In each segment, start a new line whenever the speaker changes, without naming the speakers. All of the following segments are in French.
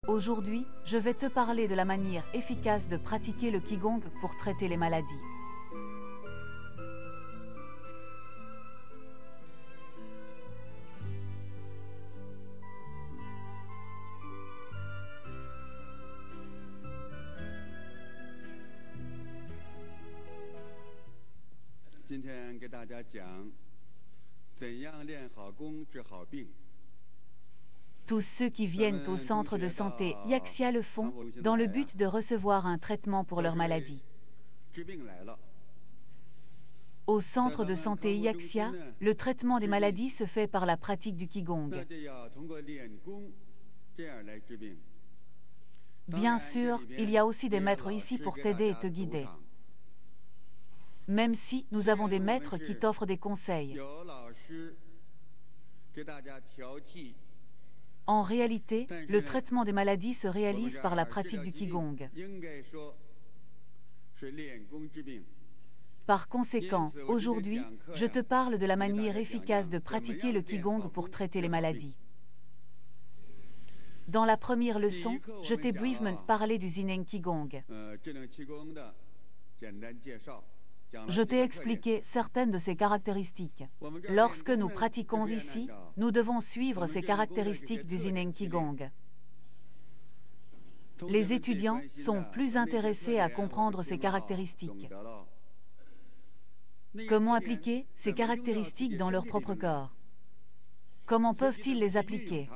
Aujourd'hui, je vais te parler de la manière efficace de pratiquer le Qigong pour traiter les maladies. Tous ceux qui viennent au centre de santé Yaxia le font dans le but de recevoir un traitement pour leur maladie. Au centre de santé Yaxia, le traitement des maladies se fait par la pratique du Qigong. Bien sûr, il y a aussi des maîtres ici pour t'aider et te guider. Même si nous avons des maîtres qui t'offrent des conseils. En réalité, le traitement des maladies se réalise par la pratique du Qigong. Par conséquent, aujourd'hui, je te parle de la manière efficace de pratiquer le Qigong pour traiter les maladies. Dans la première leçon, je t'ai brièvement parlé du Zineng Qigong. Je t'ai expliqué certaines de ses caractéristiques. Lorsque nous pratiquons ici, nous devons suivre ces caractéristiques du Zineng Qigong. Les étudiants sont plus intéressés à comprendre ces caractéristiques. Comment appliquer ces caractéristiques dans leur propre corps? Comment peuvent-ils les appliquer?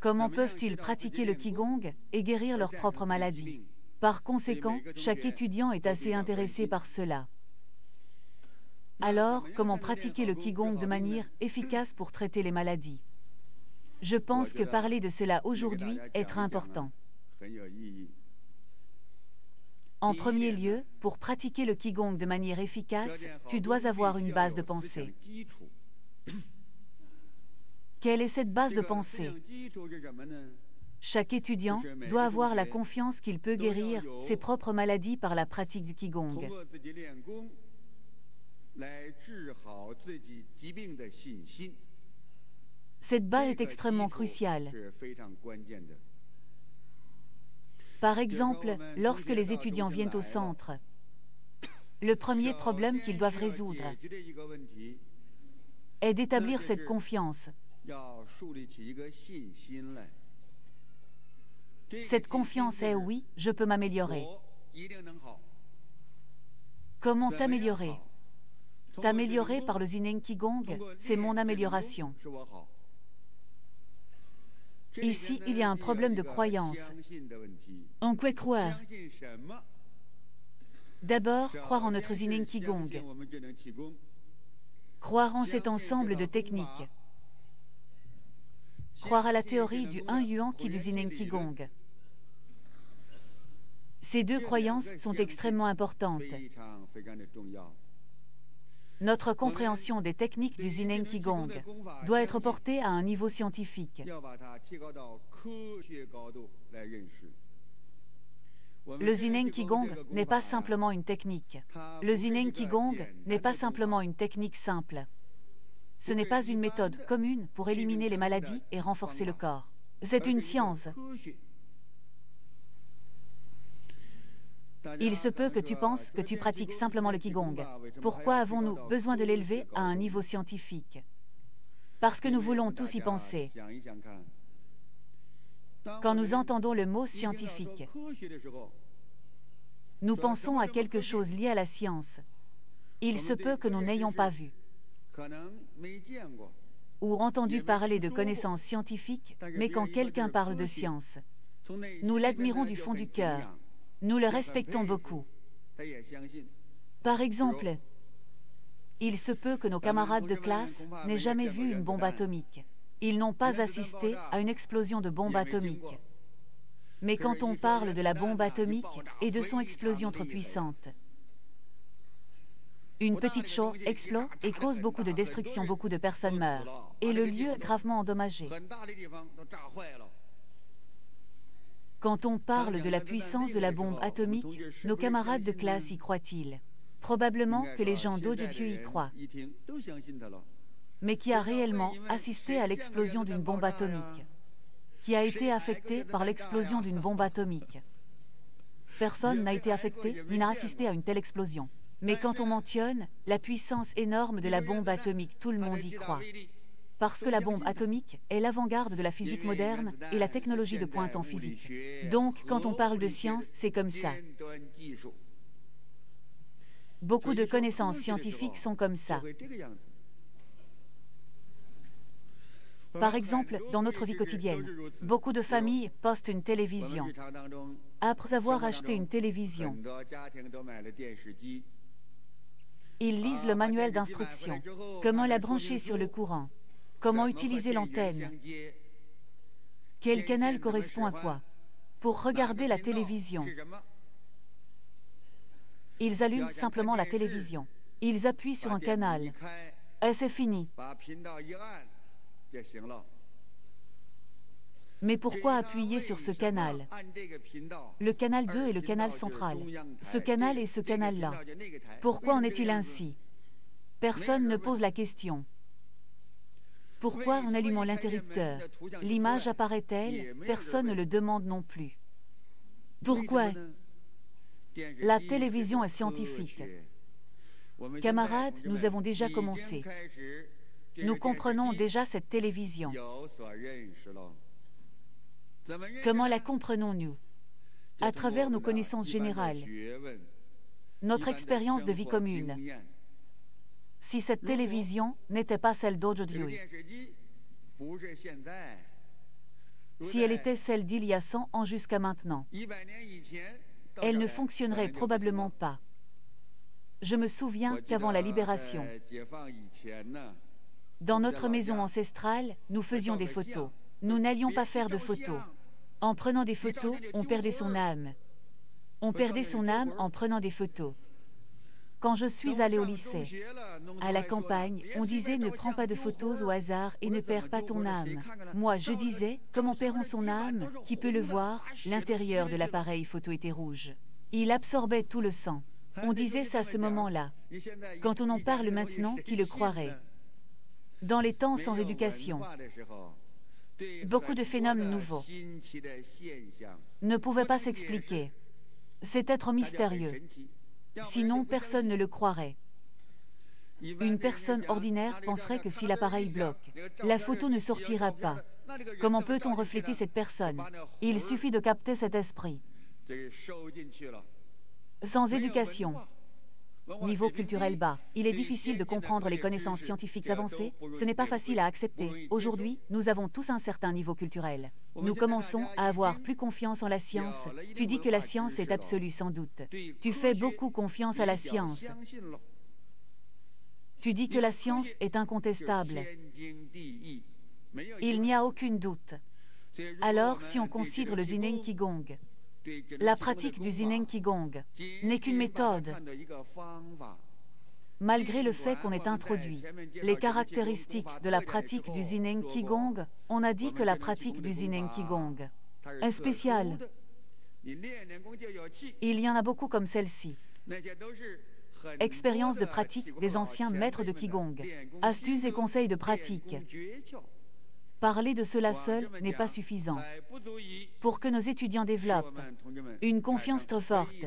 Comment peuvent-ils pratiquer le Qigong et guérir leurs propres maladies? Par conséquent, chaque étudiant est assez intéressé par cela. Alors, comment pratiquer le Qigong de manière efficace pour traiter les maladies? Je pense que parler de cela aujourd'hui est important. En premier lieu, pour pratiquer le Qigong de manière efficace, tu dois avoir une base de pensée. Quelle est cette base de pensée? Chaque étudiant doit avoir la confiance qu'il peut guérir ses propres maladies par la pratique du Qigong. Cette base est extrêmement cruciale. Par exemple, lorsque les étudiants viennent au centre, le premier problème qu'ils doivent résoudre est d'établir cette confiance. Cette confiance est oui, je peux m'améliorer. Comment t'améliorer? T'améliorer par le Zineng Qigong, c'est mon amélioration. Ici, il y a un problème de croyance. En quoi croire? D'abord, croire en notre Zineng Qigong. Croire en cet ensemble de techniques. Croire à la théorie du 1 yuan qui du Zineng Qigong. Ces deux croyances sont extrêmement importantes. Notre compréhension des techniques du Zineng Qigong doit être portée à un niveau scientifique. Le Zineng Qigong n'est pas simplement une technique. Le Zineng Qigong n'est pas simplement une technique simple. Ce n'est pas une méthode commune pour éliminer les maladies et renforcer le corps. C'est une science. Il se peut que tu penses que tu pratiques simplement le Qigong. Pourquoi avons-nous besoin de l'élever à un niveau scientifique? Parce que nous voulons tous y penser. Quand nous entendons le mot scientifique, nous pensons à quelque chose lié à la science. Il se peut que nous n'ayons pas vu ou entendu parler de connaissances scientifiques, mais quand quelqu'un parle de science, nous l'admirons du fond du cœur. Nous le respectons beaucoup. Par exemple, il se peut que nos camarades de classe n'aient jamais vu une bombe atomique. Ils n'ont pas assisté à une explosion de bombe atomique. Mais quand on parle de la bombe atomique et de son explosion trop puissante, une petite chose explose et cause beaucoup de destruction, beaucoup de personnes meurent, et le lieu est gravement endommagé. Quand on parle de la puissance de la bombe atomique, nos camarades de classe y croient-ils? Probablement que les gens d'Ojutju y croient. Mais qui a réellement assisté à l'explosion d'une bombe atomique? qui a été affecté par l'explosion d'une bombe atomique? Personne n'a été affecté ni n'a assisté à une telle explosion. Mais quand on mentionne la puissance énorme de la bombe atomique, tout le monde y croit. Parce que la bombe atomique est l'avant-garde de la physique moderne et la technologie de pointe en physique. Donc, quand on parle de science, c'est comme ça. Beaucoup de connaissances scientifiques sont comme ça. Par exemple, dans notre vie quotidienne, beaucoup de familles postent une télévision. Après avoir acheté une télévision, ils lisent le manuel d'instruction. Comment la brancher sur le courant? Comment utiliser l'antenne? Quel canal correspond à quoi? Pour regarder la télévision, ils allument simplement la télévision. Ils appuient sur un canal. Et c'est fini. Mais pourquoi appuyer sur ce canal? Le canal 2 est le canal central. Ce canal et ce canal-là. Pourquoi en est-il ainsi? Personne ne pose la question. Pourquoi en allumant l'interrupteur, l'image apparaît-elle? Personne ne le demande non plus. Pourquoi? La télévision est scientifique. Camarades, nous avons déjà commencé. Nous comprenons déjà cette télévision. Comment la comprenons-nous? À travers nos connaissances générales, notre expérience de vie commune. Si cette télévision n'était pas celle d'aujourd'hui, si elle était celle d'il y a 100 ans jusqu'à maintenant, elle ne fonctionnerait probablement pas. Je me souviens qu'avant la libération, dans notre maison ancestrale, nous faisions des photos. Nous n'allions pas faire de photos. En prenant des photos, on perdait son âme. On perdait son âme en prenant des photos. Quand je suis allée au lycée, à la campagne, on disait « Ne prends pas de photos au hasard et ne perds pas ton âme ». Moi, je disais « Comment perd-on son âme? Qui peut le voir ?» L'intérieur de l'appareil photo était rouge. Il absorbait tout le sang. On disait ça à ce moment-là. Quand on en parle maintenant, qui le croirait? Dans les temps sans éducation, beaucoup de phénomènes nouveaux ne pouvaient pas s'expliquer. C'est être mystérieux. Sinon, personne ne le croirait. Une personne ordinaire penserait que si l'appareil bloque, la photo ne sortira pas. Comment peut-on refléter cette personne? Il suffit de capter cet esprit. Sans éducation, niveau culturel bas, il est difficile de comprendre les connaissances scientifiques avancées. Ce n'est pas facile à accepter. Aujourd'hui, nous avons tous un certain niveau culturel. Nous commençons à avoir plus confiance en la science. Tu dis que la science est absolue sans doute. Tu fais beaucoup confiance à la science. Tu dis que la science est incontestable. Il n'y a aucun doute. Alors, si on considère le Zineng Qigong, la pratique du Zineng Qigong n'est qu'une méthode. Malgré le fait qu'on ait introduit les caractéristiques de la pratique du Zineng Qigong, on a dit que la pratique du Zineng Qigong est spéciale. Il y en a beaucoup comme celle-ci. Expérience de pratique des anciens maîtres de Qigong, astuces et conseils de pratique. Parler de cela seul n'est pas suffisant. Pour que nos étudiants développent une confiance trop forte,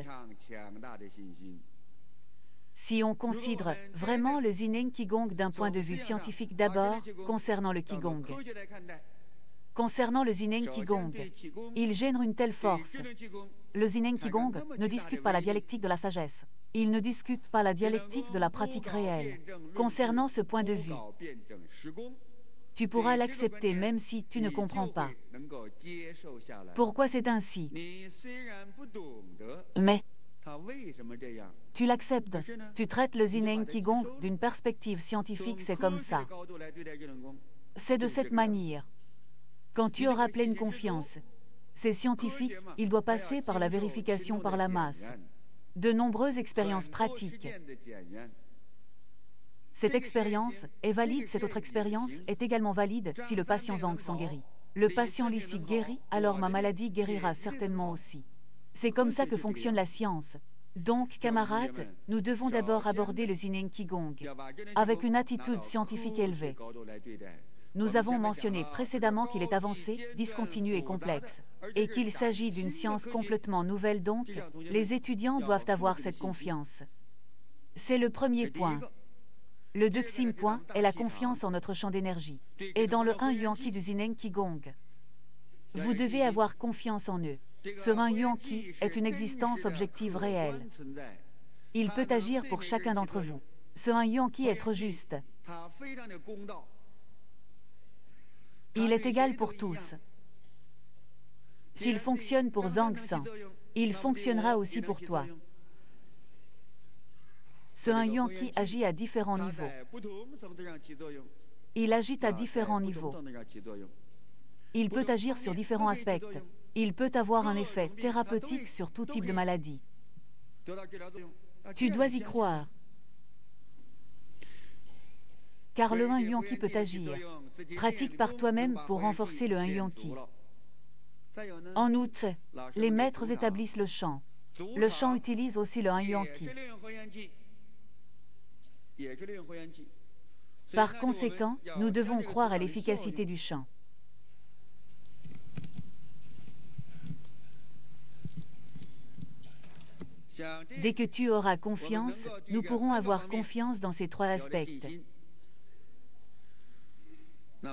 si on considère vraiment le Zineng Qigong d'un point de vue scientifique d'abord, concernant le Qigong. Concernant le Zineng Qigong, il génère une telle force. Le Zineng Qigong ne discute pas la dialectique de la sagesse. Il ne discute pas la dialectique de la pratique réelle. Concernant ce point de vue, tu pourras l'accepter même si tu ne comprends pas. Pourquoi c'est ainsi? Mais tu l'acceptes. Tu traites le Zineng Qigong d'une perspective scientifique, c'est comme ça. C'est de cette manière. Quand tu auras pleine confiance, c'est scientifique, il doit passer par la vérification par la masse. De nombreuses expériences pratiques. Cette expérience est valide, cette autre expérience est également valide si le patient Zhang s'en guérit. Le patient Lissi guérit, alors ma maladie guérira certainement aussi. C'est comme ça que fonctionne la science. Donc, camarades, nous devons d'abord aborder le Zineng Qigong avec une attitude scientifique élevée. Nous avons mentionné précédemment qu'il est avancé, discontinu et complexe, et qu'il s'agit d'une science complètement nouvelle donc, les étudiants doivent avoir cette confiance. C'est le premier point. Le deuxième point est la confiance en notre champ d'énergie, et dans le 1 Yuan Qi du Zineng Qigong. Vous devez avoir confiance en eux. Ce 1 Yuan Qi est une existence objective réelle. Il peut agir pour chacun d'entre vous. Ce 1 Yuan Qi est être juste. Il est égal pour tous. S'il fonctionne pour Zhang San, il fonctionnera aussi pour toi. Ce 1 Yuan Qi agit à différents niveaux. Il agit à différents niveaux. Il peut agir sur différents aspects. Il peut avoir un effet thérapeutique sur tout type de maladie. Tu dois y croire. Car le 1 Yuan Qi peut agir. Pratique par toi-même pour renforcer le 1 Yuan Qi. En outre, les maîtres établissent le chant. Le chant utilise aussi le 1 Yuan Qi. Par conséquent, nous devons croire à l'efficacité du chant. Dès que tu auras confiance, nous pourrons avoir confiance dans ces 3 aspects.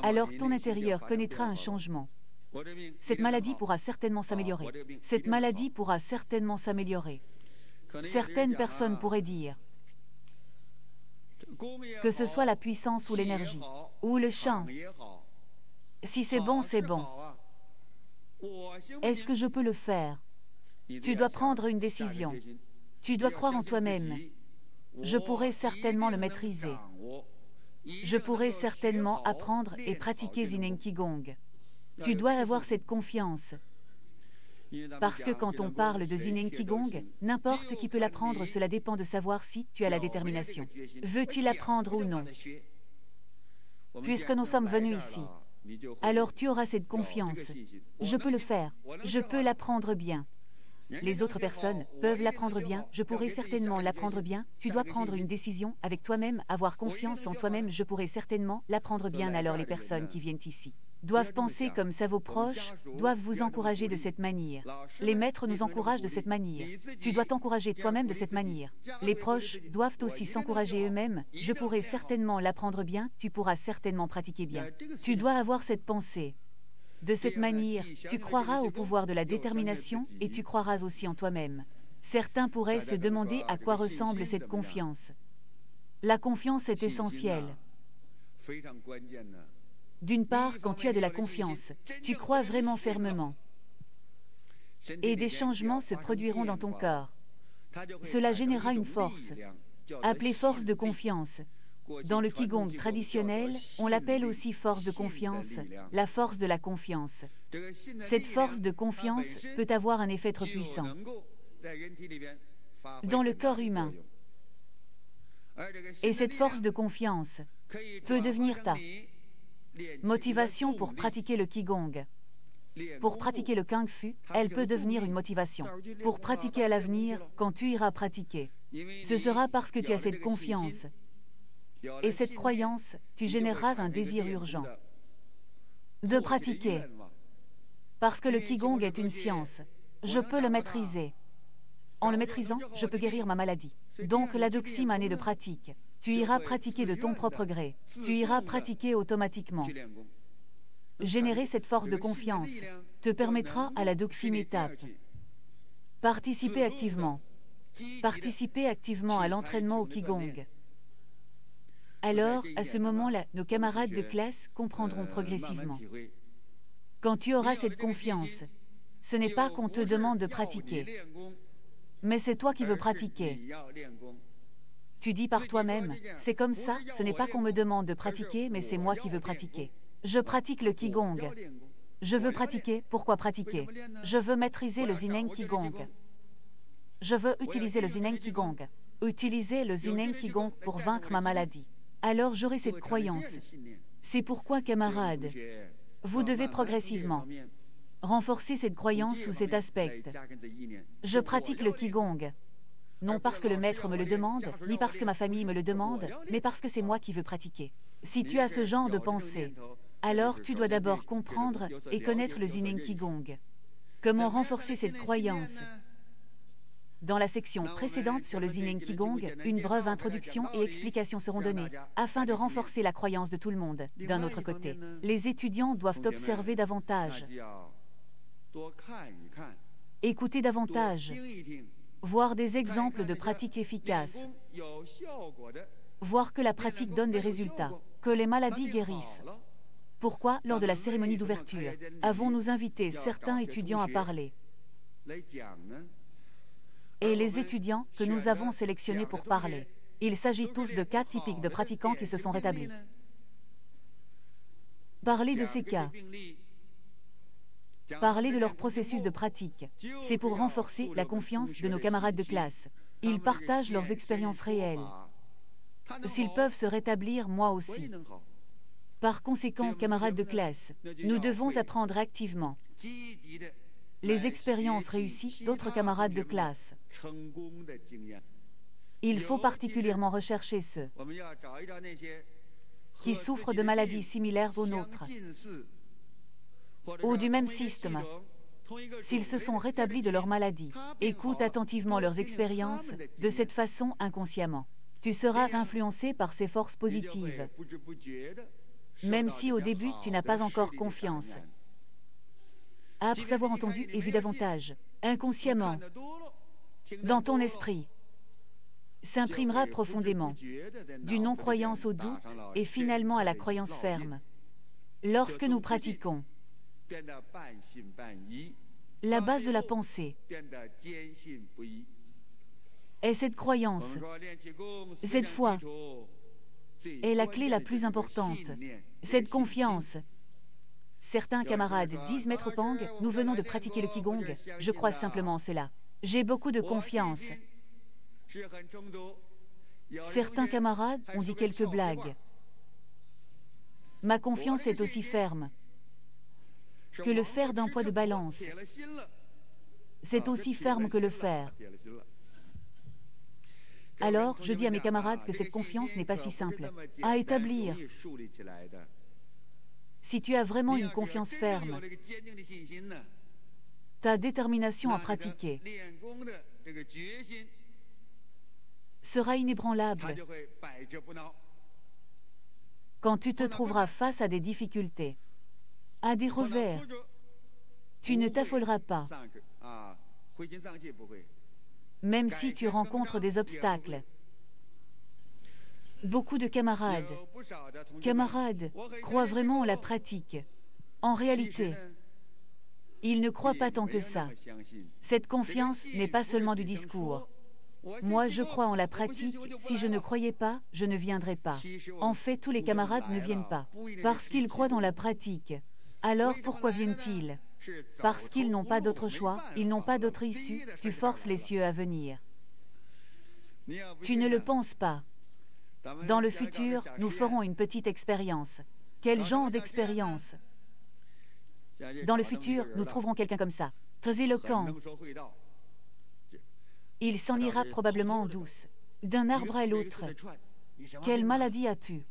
Alors ton intérieur connaîtra un changement. Cette maladie pourra certainement s'améliorer. Cette maladie pourra certainement s'améliorer. Certaines personnes pourraient dire que ce soit la puissance ou l'énergie, ou le chant. Si c'est bon, c'est bon. Est-ce que je peux le faire? Tu dois prendre une décision. Tu dois croire en toi-même. Je pourrais certainement le maîtriser. Je pourrais certainement apprendre et pratiquer Zineng Qigong. Tu dois avoir cette confiance. Parce que quand on parle de Zineng Qigong, n'importe qui peut l'apprendre, cela dépend de savoir si tu as la détermination. Veux-tu l'apprendre ou non? Puisque nous sommes venus ici, alors tu auras cette confiance. Je peux le faire, je peux l'apprendre bien. Les autres personnes peuvent l'apprendre bien, je pourrais certainement l'apprendre bien. Tu dois prendre une décision avec toi-même, avoir confiance en toi-même, je pourrais certainement l'apprendre bien. Alors les personnes qui viennent ici doivent penser comme ça, vos proches doivent vous encourager de cette manière. Les maîtres nous encouragent de cette manière. Tu dois t'encourager toi-même de cette manière. Les proches doivent aussi s'encourager eux-mêmes. Je pourrais certainement l'apprendre bien, tu pourras certainement pratiquer bien. Tu dois avoir cette pensée. De cette manière, tu croiras au pouvoir de la détermination et tu croiras aussi en toi-même. Certains pourraient se demander à quoi ressemble cette confiance. La confiance est essentielle. D'une part, quand tu as de la confiance, tu crois vraiment fermement. Et des changements se produiront dans ton corps. Cela générera une force, appelée force de confiance. Dans le Qigong traditionnel, on l'appelle aussi force de confiance, la force de la confiance. Cette force de confiance peut avoir un effet trop puissant dans le corps humain. Et cette force de confiance peut devenir ta motivation pour pratiquer le Qigong. Pour pratiquer le Kung Fu, elle peut devenir une motivation. Pour pratiquer à l'avenir, quand tu iras pratiquer, ce sera parce que tu as cette confiance. Et cette croyance, tu généreras un désir urgent de pratiquer. Parce que le Qigong est une science. Je peux le maîtriser. En le maîtrisant, je peux guérir ma maladie. Donc la deuxième année de pratique, tu iras pratiquer de ton propre gré. Tu iras pratiquer automatiquement. Générer cette force de confiance te permettra à la deuxième étape. Participer activement. Participer activement à l'entraînement au Qigong. Alors, à ce moment-là, nos camarades de classe comprendront progressivement. Quand tu auras cette confiance, ce n'est pas qu'on te demande de pratiquer, mais c'est toi qui veux pratiquer. Tu dis par toi-même, c'est comme ça, ce n'est pas qu'on me demande de pratiquer, mais c'est moi qui veux pratiquer. Je pratique le Qigong. Je veux pratiquer, pourquoi pratiquer? Je veux maîtriser le Zineng Qigong. Je veux utiliser le Zineng Qigong. Utiliser le Zineng Qigong pour vaincre ma maladie. Alors j'aurai cette croyance. C'est pourquoi, camarades, vous devez progressivement renforcer cette croyance sous cet aspect. Je pratique le Qigong, non parce que le maître me le demande, ni parce que ma famille me le demande, mais parce que c'est moi qui veux pratiquer. Si tu as ce genre de pensée, Alors tu dois d'abord comprendre et connaître le Zineng Qigong. Comment renforcer cette croyance? Dans la section précédente sur le Zineng Qigong, une brève introduction et explication seront données, afin de renforcer la croyance de tout le monde. D'un autre côté, les étudiants doivent observer davantage, écouter davantage, voir des exemples de pratiques efficaces, voir que la pratique donne des résultats, que les maladies guérissent. Pourquoi, lors de la cérémonie d'ouverture, avons-nous invité certains étudiants à parler? Et les étudiants que nous avons sélectionnés pour parler, il s'agit tous de cas typiques de pratiquants qui se sont rétablis. Parler de ces cas, parler de leur processus de pratique, c'est pour renforcer la confiance de nos camarades de classe. Ils partagent leurs expériences réelles. S'ils peuvent se rétablir, moi aussi. Par conséquent, camarades de classe, nous devons apprendre activement les expériences réussies d'autres camarades de classe. Il faut particulièrement rechercher ceux qui souffrent de maladies similaires aux nôtres, ou du même système. S'ils se sont rétablis de leur maladie, écoute attentivement leurs expériences, de cette façon inconsciemment. Tu seras influencé par ces forces positives, même si au début tu n'as pas encore confiance. Après avoir entendu et vu davantage, inconsciemment, dans ton esprit, s'imprimera profondément, du non-croyance au doute et finalement à la croyance ferme. Lorsque nous pratiquons, la base de la pensée est cette croyance, cette foi est la clé la plus importante, cette confiance. Certains camarades disent « Maître Pang, nous venons de pratiquer le Qigong, je crois simplement en cela. J'ai beaucoup de confiance. » Certains camarades ont dit quelques blagues. Ma confiance est aussi ferme que le fer d'un poids de balance. C'est aussi ferme que le fer. Alors, je dis à mes camarades que cette confiance n'est pas si simple à établir. Si tu as vraiment une confiance ferme, ta détermination à pratiquer sera inébranlable. Quand tu te trouveras face à des difficultés, à des revers, tu ne t'affoleras pas. Même si tu rencontres des obstacles. Beaucoup de camarades croient vraiment en la pratique. En réalité, ils ne croient pas tant que ça. Cette confiance n'est pas seulement du discours. Moi, je crois en la pratique. Si je ne croyais pas, je ne viendrais pas. En fait, tous les camarades ne viennent pas parce qu'ils croient dans la pratique. Alors, pourquoi viennent-ils? Parce qu'ils n'ont pas d'autre choix, ils n'ont pas d'autre issue. Tu forces les cieux à venir. Tu ne le penses pas. Dans le futur, nous ferons une petite expérience. Quel genre d'expérience? Dans le futur, nous trouverons quelqu'un comme ça, très éloquent. Il s'en ira probablement en douce, d'un arbre à l'autre. Quelle maladie as-tu?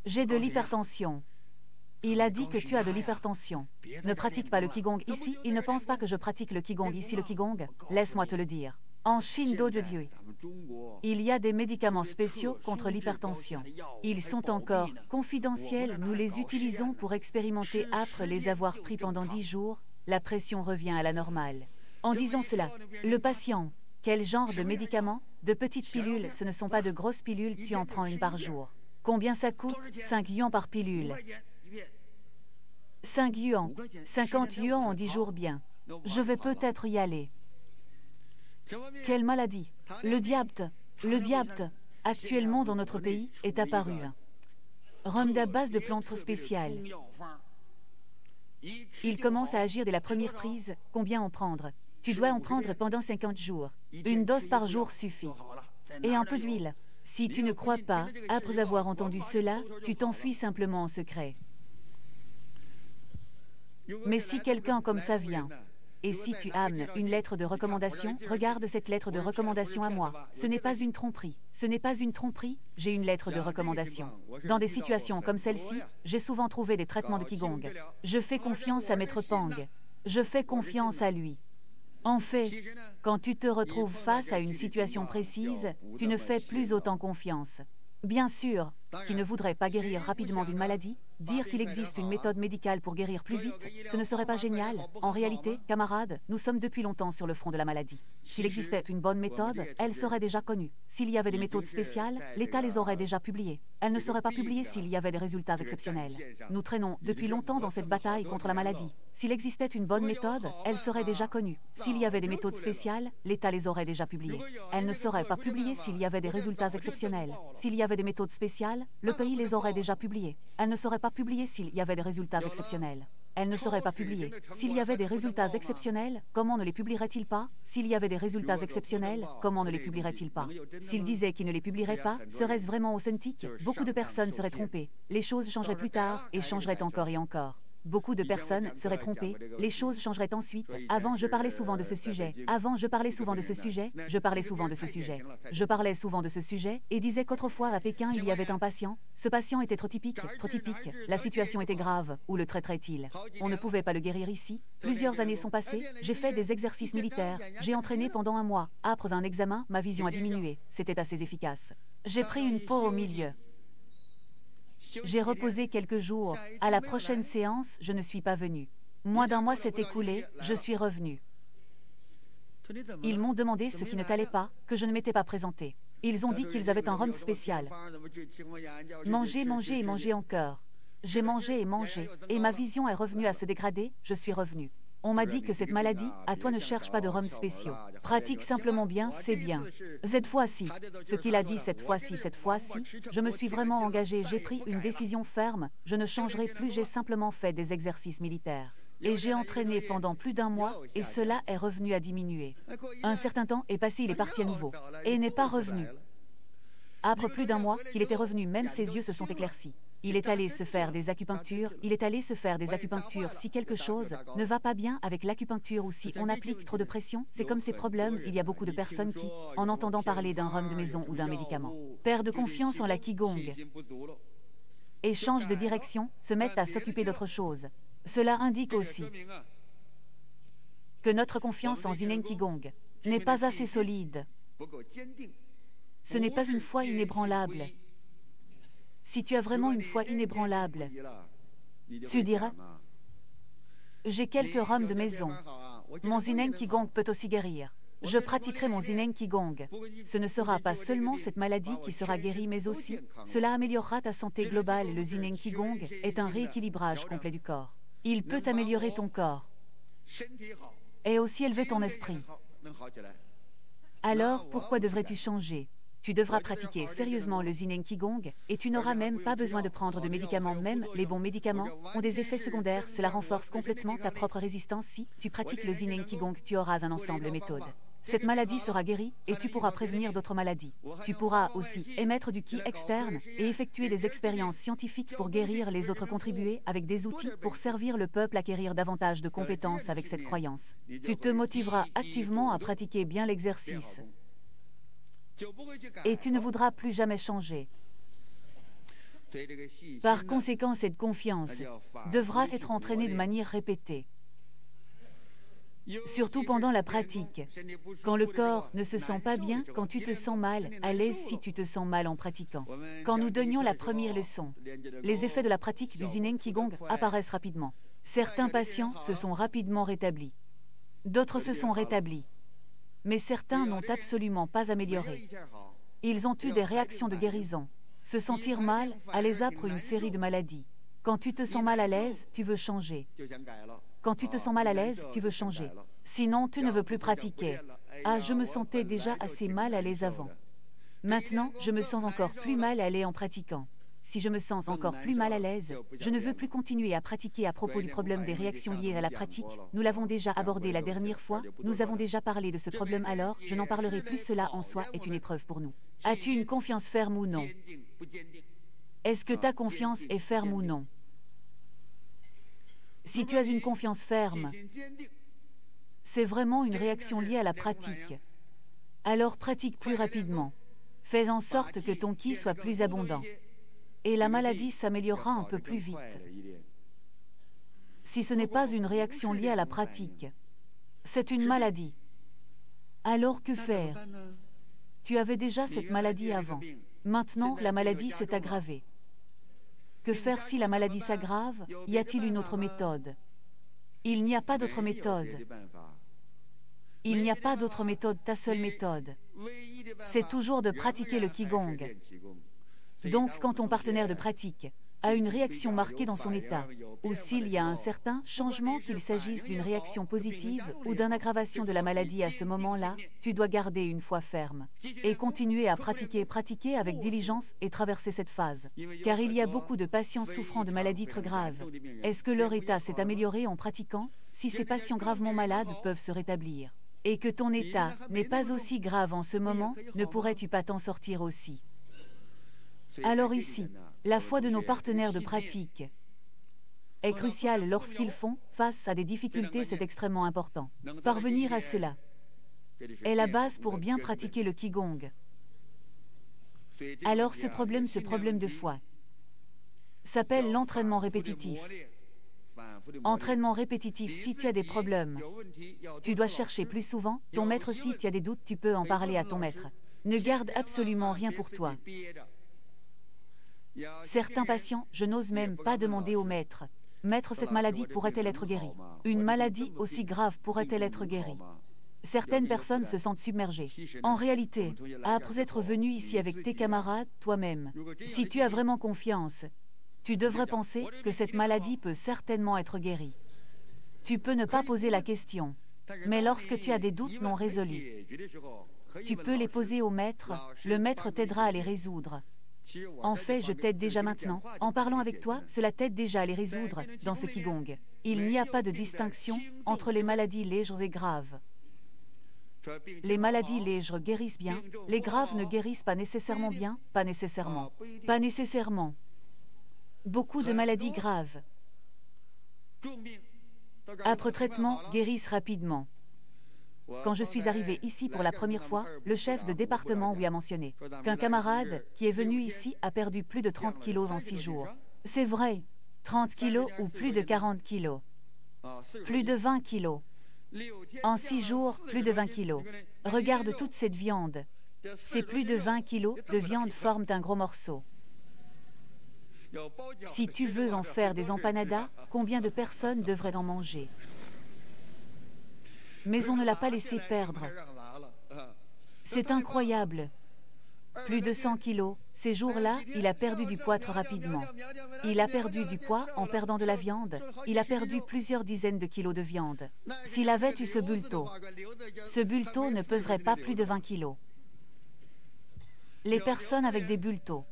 J'ai de l'hypertension. Il a dit que tu as de l'hypertension. Ne pratique pas le Qigong ici. Il ne pense pas que je pratique le Qigong ici. Le Qigong, laisse-moi te le dire. En Chine d'aujourd'hui, il y a des médicaments spéciaux contre l'hypertension. Ils sont encore confidentiels. Nous les utilisons pour expérimenter. Après les avoir pris pendant 10 jours, la pression revient à la normale. En disant cela, le patient, quel genre de médicaments? De petites pilules, ce ne sont pas de grosses pilules. Tu en prends une par jour. Combien ça coûte? 5 yuans par pilule. 5 yuans, 50 yuans en 10 jours bien. Je vais peut-être y aller. Quelle maladie? Le diabète. Le diabète, actuellement dans notre pays, est apparu. Rhum à base de plantes spéciales. Il commence à agir dès la première prise. Combien en prendre? Tu dois en prendre pendant 50 jours. Une dose par jour suffit. Et un peu d'huile. Si tu ne crois pas, après avoir entendu cela, tu t'enfuis simplement en secret. Mais si quelqu'un comme ça vient, Et si tu amenes une lettre de recommandation, regarde cette lettre de recommandation à moi. Ce n'est pas une tromperie. Ce n'est pas une tromperie, j'ai une lettre de recommandation. Dans des situations comme celle-ci, j'ai souvent trouvé des traitements de Qigong. Je fais confiance à Maître Pang. Je fais confiance à lui. En fait, quand tu te retrouves face à une situation précise, tu ne fais plus autant confiance. Bien sûr, qui ne voudrait pas guérir rapidement d'une maladie, dire qu'il existe une méthode médicale pour guérir plus vite, ce ne serait pas génial. En réalité, camarades, nous sommes depuis longtemps sur le front de la maladie. S'il existait une bonne méthode, elle serait déjà connue. S'il y avait des méthodes spéciales, l'État les aurait déjà publiées. Elle ne serait pas publiée s'il y avait des résultats exceptionnels. Nous traînons depuis longtemps dans cette bataille contre la maladie. S'il existait une bonne méthode, elle serait déjà connue. S'il y avait des méthodes spéciales, l'État les aurait déjà publiées. Elle ne serait pas publiée s'il y avait des résultats exceptionnels. S'il y avait des méthodes spéciales, le pays les aurait déjà publiées. Elle ne serait pas publiée s'il y avait des résultats exceptionnels. Elle ne serait pas publiée. S'il y avait des résultats exceptionnels, comment ne les publierait-il pas? S'il y avait des résultats exceptionnels, comment ne les publierait-il pas? S'il disait qu'il ne les publierait pas, serait-ce vraiment authentique? Beaucoup de personnes seraient trompées. Les choses changeraient plus tard et changeraient encore et encore. Beaucoup de personnes seraient trompées, les choses changeraient ensuite. Avant, je parlais souvent de ce sujet. Avant, je parlais souvent de ce sujet. Je parlais souvent de ce sujet. Je parlais souvent de ce sujet et disais qu'autrefois à Pékin, il y avait un patient. Ce patient était trop typique, trop typique. La situation était grave. Où le traiterait-il? On ne pouvait pas le guérir ici. Plusieurs années sont passées. J'ai fait des exercices militaires. J'ai entraîné pendant un mois. Après un examen, ma vision a diminué. C'était assez efficace. J'ai pris une peau au milieu. J'ai reposé quelques jours. À la prochaine séance, je ne suis pas venu. Moins d'un mois s'est écoulé, je suis revenu. Ils m'ont demandé ce qui ne t'allait pas, que je ne m'étais pas présenté. Ils ont dit qu'ils avaient un rhum spécial. Manger, manger et manger encore. J'ai mangé, et ma vision est revenue à se dégrader, je suis revenu. On m'a dit que cette maladie, à toi ne cherche pas de rhum spéciaux. Pratique simplement bien, c'est bien. Cette fois-ci, ce qu'il a dit cette fois-ci, je me suis vraiment engagé, j'ai pris une décision ferme, je ne changerai plus, j'ai simplement fait des exercices militaires. Et j'ai entraîné pendant plus d'un mois, et cela est revenu à diminuer. Un certain temps est passé, il est parti à nouveau, et n'est pas revenu. Après plus d'un mois qu'il était revenu, même ses yeux se sont éclaircis. Il est allé se faire des acupunctures, Si quelque chose ne va pas bien avec l'acupuncture ou si on applique trop de pression, c'est comme ces problèmes. Il y a beaucoup de personnes qui, en entendant parler d'un rhum de maison ou d'un médicament, perdent confiance en la Qigong et changent de direction, se mettent à s'occuper d'autre chose. Cela indique aussi que notre confiance en Zineng Qigong n'est pas assez solide. Ce n'est pas une foi inébranlable. Si tu as vraiment une foi inébranlable, tu diras « J'ai quelques rhums de maison. Mon Zineng Qigong peut aussi guérir. Je pratiquerai mon Zineng Qigong. Ce ne sera pas seulement cette maladie qui sera guérie, mais aussi cela améliorera ta santé globale. Le Zineng Qigong est un rééquilibrage complet du corps. Il peut améliorer ton corps et aussi élever ton esprit. Alors, pourquoi devrais-tu changer ? Tu devras pratiquer sérieusement le Zineng Qigong et tu n'auras même pas besoin de prendre de médicaments. Même les bons médicaments ont des effets secondaires. Cela renforce complètement ta propre résistance. Si tu pratiques le Zineng Qigong, tu auras un ensemble de méthodes. Cette maladie sera guérie et tu pourras prévenir d'autres maladies. Tu pourras aussi émettre du Qi externe et effectuer des expériences scientifiques pour guérir les autres, contribuer avec des outils pour servir le peuple, acquérir davantage de compétences avec cette croyance. Tu te motiveras activement à pratiquer bien l'exercice. Et tu ne voudras plus jamais changer. Par conséquent, cette confiance devra être entraînée de manière répétée. Surtout pendant la pratique, quand le corps ne se sent pas bien, quand tu te sens mal, à l'aise si tu te sens mal en pratiquant. Quand nous donnions la première leçon, les effets de la pratique du Zineng Qigong apparaissent rapidement. Certains patients se sont rapidement rétablis. D'autres se sont rétablis. Mais certains n'ont absolument pas amélioré. Ils ont eu des réactions de guérison. Se sentir mal, à l'aise après une série de maladies. Quand tu te sens mal à l'aise, tu veux changer. Quand tu te sens mal à l'aise, tu veux changer. Sinon, tu ne veux plus pratiquer. Ah, je me sentais déjà assez mal à l'aise avant. Maintenant, je me sens encore plus mal à l'aise en pratiquant. Si je me sens encore plus mal à l'aise, je ne veux plus continuer à pratiquer. À propos du problème des réactions liées à la pratique, nous l'avons déjà abordé la dernière fois, nous avons déjà parlé de ce problème, alors je n'en parlerai plus. Cela en soi est une épreuve pour nous. As-tu une confiance ferme ou non? Est-ce que ta confiance est ferme ou non? Si tu as une confiance ferme, C'est vraiment une réaction liée à la pratique. Alors pratique plus rapidement. Fais en sorte que ton ki soit plus abondant. Et la maladie s'améliorera un peu plus vite. Si ce n'est pas une réaction liée à la pratique, c'est une maladie. Alors que faire? Tu avais déjà cette maladie avant. Maintenant, la maladie s'est aggravée. Que faire si la maladie s'aggrave? Y a-t-il une autre méthode? Il n'y a pas d'autre méthode. Il n'y a pas d'autre méthode, ta seule méthode. C'est toujours de pratiquer le Qigong. Donc, quand ton partenaire de pratique a une réaction marquée dans son état, ou s'il y a un certain changement, qu'il s'agisse d'une réaction positive ou d'une aggravation de la maladie à ce moment-là, tu dois garder une foi ferme et continuer à pratiquer avec diligence et traverser cette phase. Car il y a beaucoup de patients souffrant de maladies très graves. Est-ce que leur état s'est amélioré en pratiquant? Si ces patients gravement malades peuvent se rétablir, et que ton état n'est pas aussi grave en ce moment, ne pourrais-tu pas t'en sortir aussi? Alors ici, la foi de nos partenaires de pratique est cruciale lorsqu'ils font face à des difficultés, c'est extrêmement important. Parvenir à cela est la base pour bien pratiquer le Qigong. Alors ce problème de foi, s'appelle l'entraînement répétitif. Entraînement répétitif, si tu as des problèmes, tu dois chercher plus souvent ton maître. Si tu as des doutes, tu peux en parler à ton maître. Ne garde absolument rien pour toi. Certains patients, je n'ose même pas demander au maître. Maître, cette maladie pourrait-elle être guérie? Une maladie aussi grave pourrait-elle être guérie? Certaines personnes se sentent submergées. En réalité, après être venu ici avec tes camarades, toi-même, si tu as vraiment confiance, tu devrais penser que cette maladie peut certainement être guérie. Tu peux ne pas poser la question, mais lorsque tu as des doutes non résolus, tu peux les poser au maître, le maître t'aidera à les résoudre. En fait, je t'aide déjà maintenant. En parlant avec toi, cela t'aide déjà à les résoudre dans ce Qigong. Il n'y a pas de distinction entre les maladies légères et graves. Les maladies légères guérissent bien, les graves ne guérissent pas nécessairement bien, pas nécessairement. Pas nécessairement. Beaucoup de maladies graves, après traitement, guérissent rapidement. Quand je suis arrivé ici pour la première fois, le chef de département lui a mentionné qu'un camarade qui est venu ici a perdu plus de 30 kilos en 6 jours. C'est vrai, 30 kilos ou plus de 40 kilos. Plus de 20 kilos. En 6 jours, plus de 20 kilos. Regarde toute cette viande. Ces plus de 20 kilos de viande forment un gros morceau. Si tu veux en faire des empanadas, combien de personnes devraient en manger? Mais on ne l'a pas laissé perdre. C'est incroyable. Plus de 100 kilos. Ces jours-là, il a perdu du poids très rapidement. Il a perdu du poids en perdant de la viande. Il a perdu plusieurs dizaines de kilos de viande. S'il avait eu ce bulletot ne peserait pas plus de 20 kilos. Les personnes avec des bulletets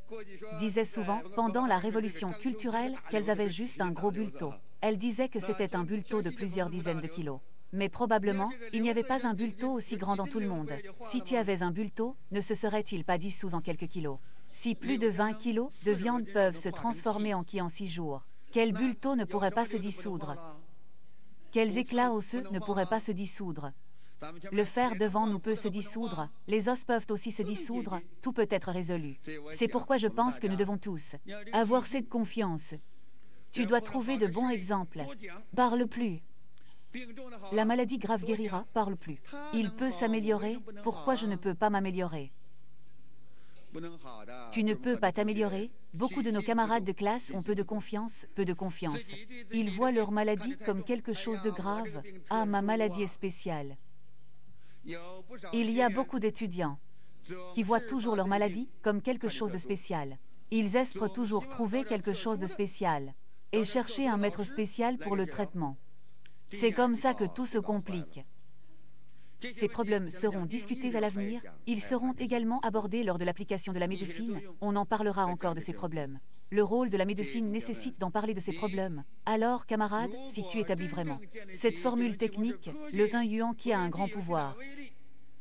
disaient souvent, pendant la révolution culturelle, qu'elles avaient juste un gros bulletot. Elles disaient que c'était un bulletot de plusieurs dizaines de kilos. Mais probablement, il n'y avait pas un bulletot aussi grand dans tout le monde. Si tu avais un bulletot, ne se serait-il pas dissous en quelques kilos? Si plus de 20 kilos de viande peuvent se transformer en ki en 6 jours, quel bulletot ne pourrait pas se dissoudre? Quels éclats osseux ne pourraient pas se dissoudre? Le fer devant nous peut se dissoudre, les os peuvent aussi se dissoudre, tout peut être résolu. C'est pourquoi je pense que nous devons tous avoir cette confiance. Tu dois trouver de bons exemples. Parle plus. La maladie grave guérira, parle plus. Il peut s'améliorer, pourquoi je ne peux pas m'améliorer? Tu ne peux pas t'améliorer. Beaucoup de nos camarades de classe ont peu de confiance. Ils voient leur maladie comme quelque chose de grave. Ah, ma maladie est spéciale. Il y a beaucoup d'étudiants qui voient toujours leur maladie comme quelque chose de spécial. Ils espèrent toujours trouver quelque chose de spécial et chercher un maître spécial pour le traitement. C'est comme ça que tout se complique. Ces problèmes seront discutés à l'avenir, ils seront également abordés lors de l'application de la médecine, on en parlera encore de ces problèmes. Le rôle de la médecine nécessite d'en parler de ces problèmes. Alors, camarades, si tu établis vraiment cette formule technique, le Zhen Yuan qui a un grand pouvoir,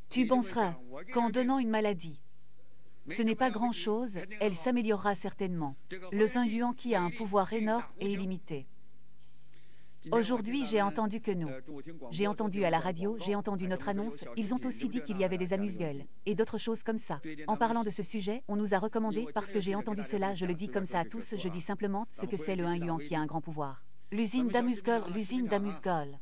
tu penseras qu'en donnant une maladie, ce n'est pas grand-chose, elle s'améliorera certainement. Le Zhen Yuan qui a un pouvoir énorme et illimité. Aujourd'hui, j'ai entendu que nous. J'ai entendu à la radio, j'ai entendu notre annonce, ils ont aussi dit qu'il y avait des amuse-gueules, et d'autres choses comme ça. En parlant de ce sujet, on nous a recommandé, parce que j'ai entendu cela, je le dis comme ça à tous, je dis simplement ce que c'est le 1 yuan qui a un grand pouvoir. L'usine d'amuse-gueules.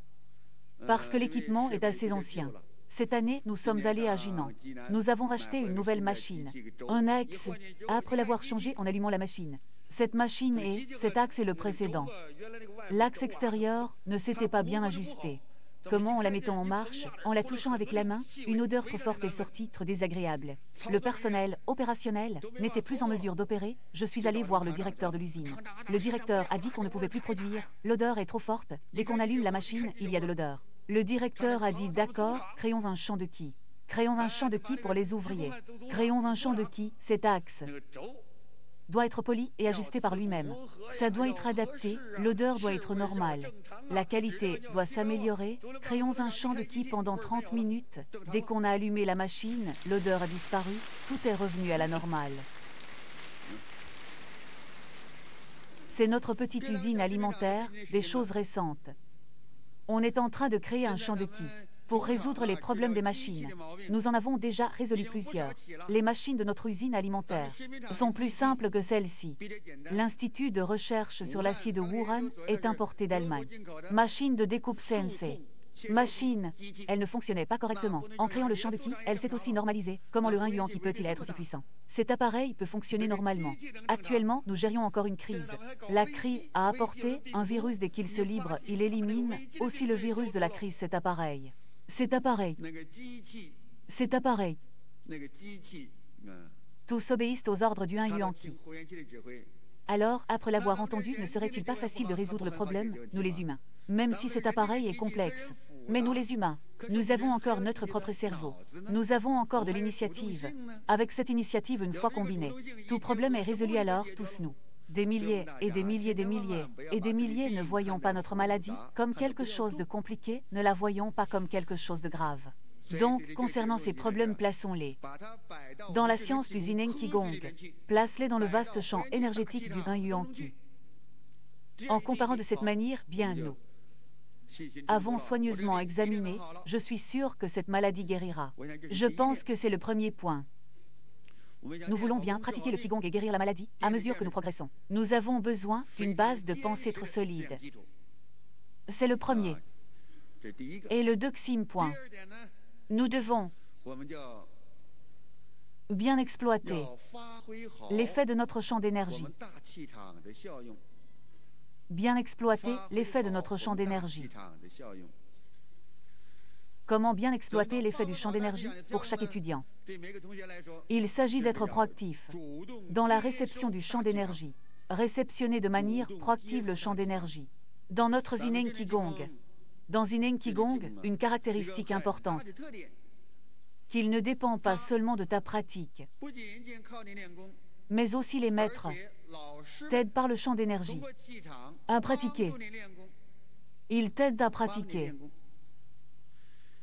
Parce que l'équipement est assez ancien. Cette année, nous sommes allés à Jinan. Nous avons acheté une nouvelle machine, un axe. Après l'avoir changé en allumant la machine. Cet axe est le précédent. L'axe extérieur ne s'était pas bien ajusté. Comment en la mettant en marche, en la touchant avec la main, une odeur trop forte est sortie, trop désagréable. Le personnel opérationnel n'était plus en mesure d'opérer. Je suis allé voir le directeur de l'usine. Le directeur a dit qu'on ne pouvait plus produire. L'odeur est trop forte. Dès qu'on allume la machine, il y a de l'odeur. Le directeur a dit d'accord, créons un champ de qui. Créons un champ de qui pour les ouvriers. Créons un champ de qui, cet axe doit être poli et ajusté par lui-même. Ça doit être adapté, l'odeur doit être normale. La qualité doit s'améliorer. Créons un champ de qui pendant 30 minutes. Dès qu'on a allumé la machine, l'odeur a disparu, tout est revenu à la normale. C'est notre petite usine alimentaire, des choses récentes. On est en train de créer un champ de qui pour résoudre les problèmes des machines. Nous en avons déjà résolu plusieurs. Les machines de notre usine alimentaire sont plus simples que celles-ci. L'Institut de recherche sur l'acier de Wuhan est importé d'Allemagne. Machine de découpe CNC. Machine, elle ne fonctionnait pas correctement. En créant le champ de qui, elle s'est aussi normalisée. Comment le 1 yuan qui peut-il être si puissant? Cet appareil peut fonctionner normalement. Actuellement, nous gérions encore une crise. La crise a apporté un virus dès qu'il se libre, il élimine aussi le virus de la crise cet appareil. Cet appareil. Tous obéissent aux ordres du 1 yuan qui. Alors, après l'avoir entendu, ne serait-il pas facile de résoudre le problème, nous les humains? Même si cet appareil est complexe. Mais nous les humains, nous avons encore notre propre cerveau. Nous avons encore de l'initiative. Avec cette initiative, une fois combinée, tout problème est résolu alors, tous nous. Des milliers et des milliers ne voyons pas notre maladie comme quelque chose de compliqué, ne la voyons pas comme quelque chose de grave. Donc, concernant ces problèmes, plaçons-les dans la science du Zineng Qigong. Place-les dans le vaste champ énergétique du 1 yuan qui. En comparant de cette manière, bien nous avons soigneusement examiné, je suis sûr que cette maladie guérira. Je pense que c'est le premier point. Nous voulons bien pratiquer le Qigong et guérir la maladie à mesure que nous progressons. Nous avons besoin d'une base de pensée trop solide. C'est le premier. Et le deuxième point. Nous devons bien exploiter l'effet de notre champ d'énergie. Bien exploiter l'effet de notre champ d'énergie. Comment bien exploiter l'effet du champ d'énergie pour chaque étudiant? Il s'agit d'être proactif dans la réception du champ d'énergie. Réceptionner de manière proactive le champ d'énergie. Dans notre Zineng Qigong, dans Zineng Qigong, une caractéristique importante, qu'il ne dépend pas seulement de ta pratique, mais aussi les maîtres t'aident par le champ d'énergie à pratiquer. Ils t'aident à pratiquer.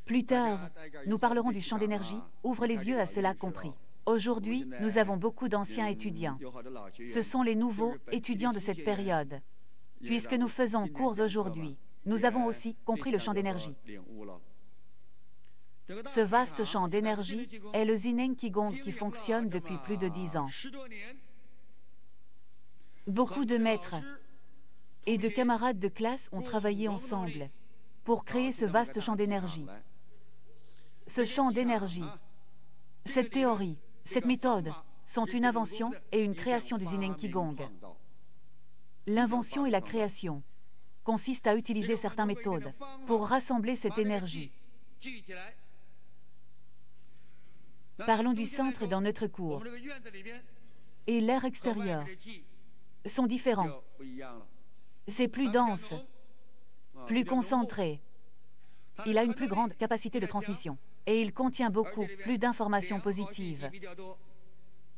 Plus tard, nous parlerons du champ d'énergie. Ouvre les yeux à cela compris. Aujourd'hui, nous avons beaucoup d'anciens étudiants. Ce sont les nouveaux étudiants de cette période. Puisque nous faisons cours aujourd'hui, nous avons aussi compris le champ d'énergie. Ce vaste champ d'énergie est le Zineng Qigong qui fonctionne depuis plus de 10 ans. Beaucoup de maîtres et de camarades de classe ont travaillé ensemble pour créer ce vaste champ d'énergie. Ce champ d'énergie, cette théorie, cette méthode sont une invention et une création du Zineng Qigong. L'invention et la création consistent à utiliser certaines méthodes pour rassembler cette énergie. Parlons du centre dans notre cours. Et l'air extérieur sont différents. C'est plus dense, plus concentré. Il a une plus grande capacité de transmission. Et il contient beaucoup plus d'informations positives.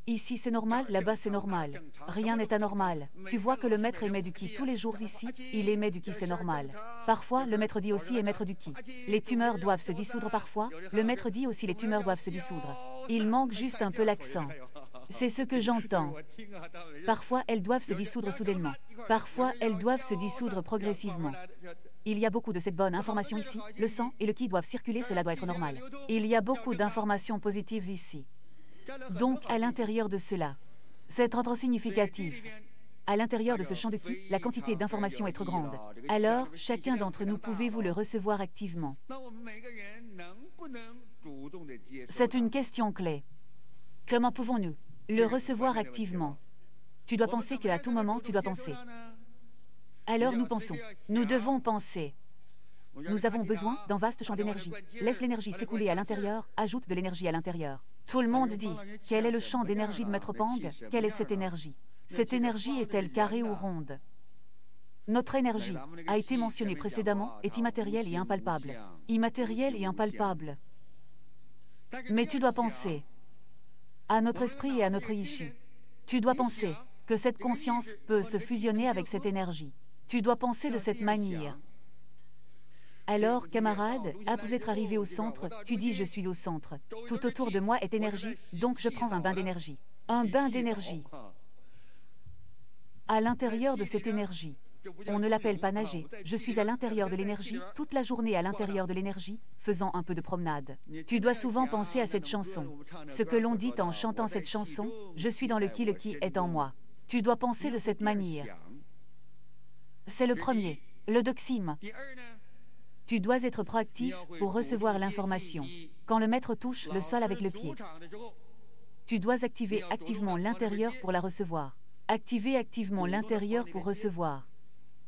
Ici c'est normal, là-bas c'est normal. Rien n'est anormal. Tu vois que le maître émet du ki tous les jours ici, il émet du ki, c'est normal. Parfois, le maître dit aussi émettre du ki. Les tumeurs doivent se dissoudre parfois, le maître dit aussi les tumeurs doivent se dissoudre. Il manque juste un peu l'accent. C'est ce que j'entends. Parfois, elles doivent se dissoudre soudainement. Parfois, elles doivent se dissoudre progressivement. Il y a beaucoup de cette bonne information ici. Le sang et le ki doivent circuler, cela doit être normal. Il y a beaucoup d'informations positives ici. Donc, à l'intérieur de cela, c'est trop significatif. À l'intérieur de ce champ de ki, la quantité d'informations est trop grande. Alors, chacun d'entre nous, pouvez-vous le recevoir activement? C'est une question clé. Comment pouvons-nous le recevoir activement? Tu dois penser qu'à tout moment, tu dois penser. Alors nous pensons. Nous devons penser. Nous avons besoin d'un vaste champ d'énergie. Laisse l'énergie s'écouler à l'intérieur, ajoute de l'énergie à l'intérieur. Tout le monde dit, quel est le champ d'énergie de Maître Pang? Quelle est cette énergie? Cette énergie est-elle carrée ou ronde? Notre énergie, a été mentionnée précédemment, est immatérielle et impalpable. Immatérielle et impalpable. Mais tu dois penser à notre esprit et à notre issu. Tu dois penser que cette conscience peut se fusionner avec cette énergie. Tu dois penser de cette manière. Alors, camarade, après être arrivé au centre, tu dis « je suis au centre ». Tout autour de moi est énergie, donc je prends un bain d'énergie. Un bain d'énergie. À l'intérieur de cette énergie. On ne l'appelle pas nager. Je suis à l'intérieur de l'énergie, toute la journée à l'intérieur de l'énergie, faisant un peu de promenade. Tu dois souvent penser à cette chanson. Ce que l'on dit en chantant cette chanson, « Je suis dans le ki est en moi ». Tu dois penser de cette manière. C'est le premier, le doxime. Tu dois être proactif pour recevoir l'information. Quand le maître touche le sol avec le pied, tu dois activer activement l'intérieur pour la recevoir. Activer activement l'intérieur pour recevoir.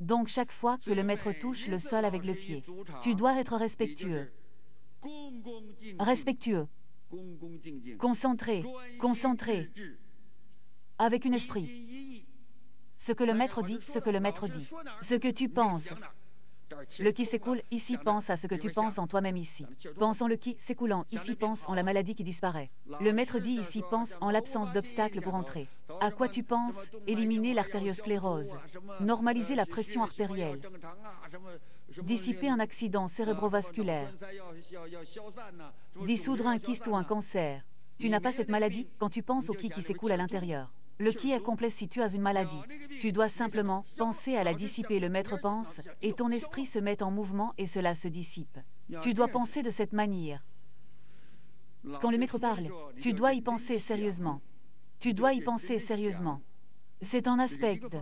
Donc chaque fois que le maître touche le sol avec le pied, tu dois être respectueux. Respectueux. Concentré. Concentré. Avec un esprit. Ce que le maître dit, ce que le maître dit. Ce que tu penses. Le ki s'écoule, ici pense à ce que tu penses en toi-même ici. Pense en le ki s'écoulant, ici pense en la maladie qui disparaît. Le maître dit ici pense en l'absence d'obstacles pour entrer. À quoi tu penses? Éliminer l'artériosclérose. Normaliser la pression artérielle. Dissiper un accident cérébrovasculaire. Dissoudre un kyste ou un cancer. Tu n'as pas cette maladie quand tu penses au ki qui s'écoule à l'intérieur. Le ki est complet si tu as une maladie. Tu dois simplement penser à la dissiper. Le maître pense et ton esprit se met en mouvement et cela se dissipe. Tu dois penser de cette manière. Quand le maître parle, tu dois y penser sérieusement. Tu dois y penser sérieusement. C'est un aspect de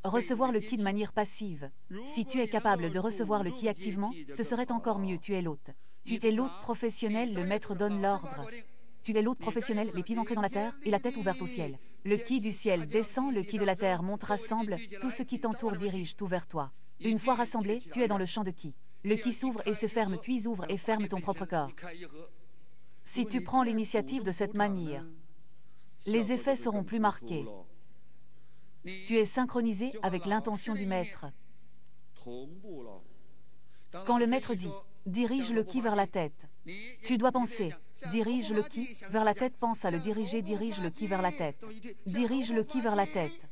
recevoir le ki de manière passive. Si tu es capable de recevoir le ki activement, ce serait encore mieux. Tu es l'hôte. Tu es l'hôte professionnel, le maître donne l'ordre. Tu es l'hôte professionnel, les pieds ancrés dans la terre et la tête ouverte au ciel. Le ki du ciel descend, le ki de la terre monte, rassemble, tout ce qui t'entoure dirige tout vers toi. Une fois rassemblé, tu es dans le champ de ki. Le ki s'ouvre et se ferme, puis ouvre et ferme ton propre corps. Si tu prends l'initiative de cette manière, les effets seront plus marqués. Tu es synchronisé avec l'intention du maître. Quand le maître dit « dirige le ki vers la tête », tu dois penser « dirige le ki vers la tête », pense à le diriger, dirige le ki vers la tête. Dirige le ki vers la tête.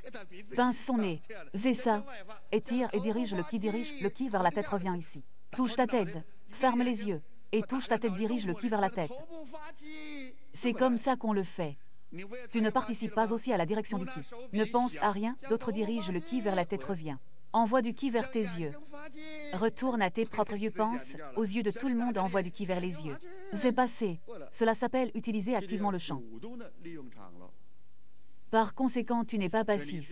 Pince son nez, c'est ça. Étire et dirige le ki vers la tête, reviens ici. Touche ta tête, ferme les yeux, et touche ta tête, dirige le ki vers la tête. C'est comme ça qu'on le fait. Tu ne participes pas aussi à la direction du ki. Ne pense à rien d'autre, dirige le ki vers la tête, reviens. Envoie du ki vers tes yeux. Retourne à tes propres yeux, pense aux yeux de tout le monde, envoie du ki vers les yeux. C'est passé. Cela s'appelle utiliser activement le champ. Par conséquent, tu n'es pas passif.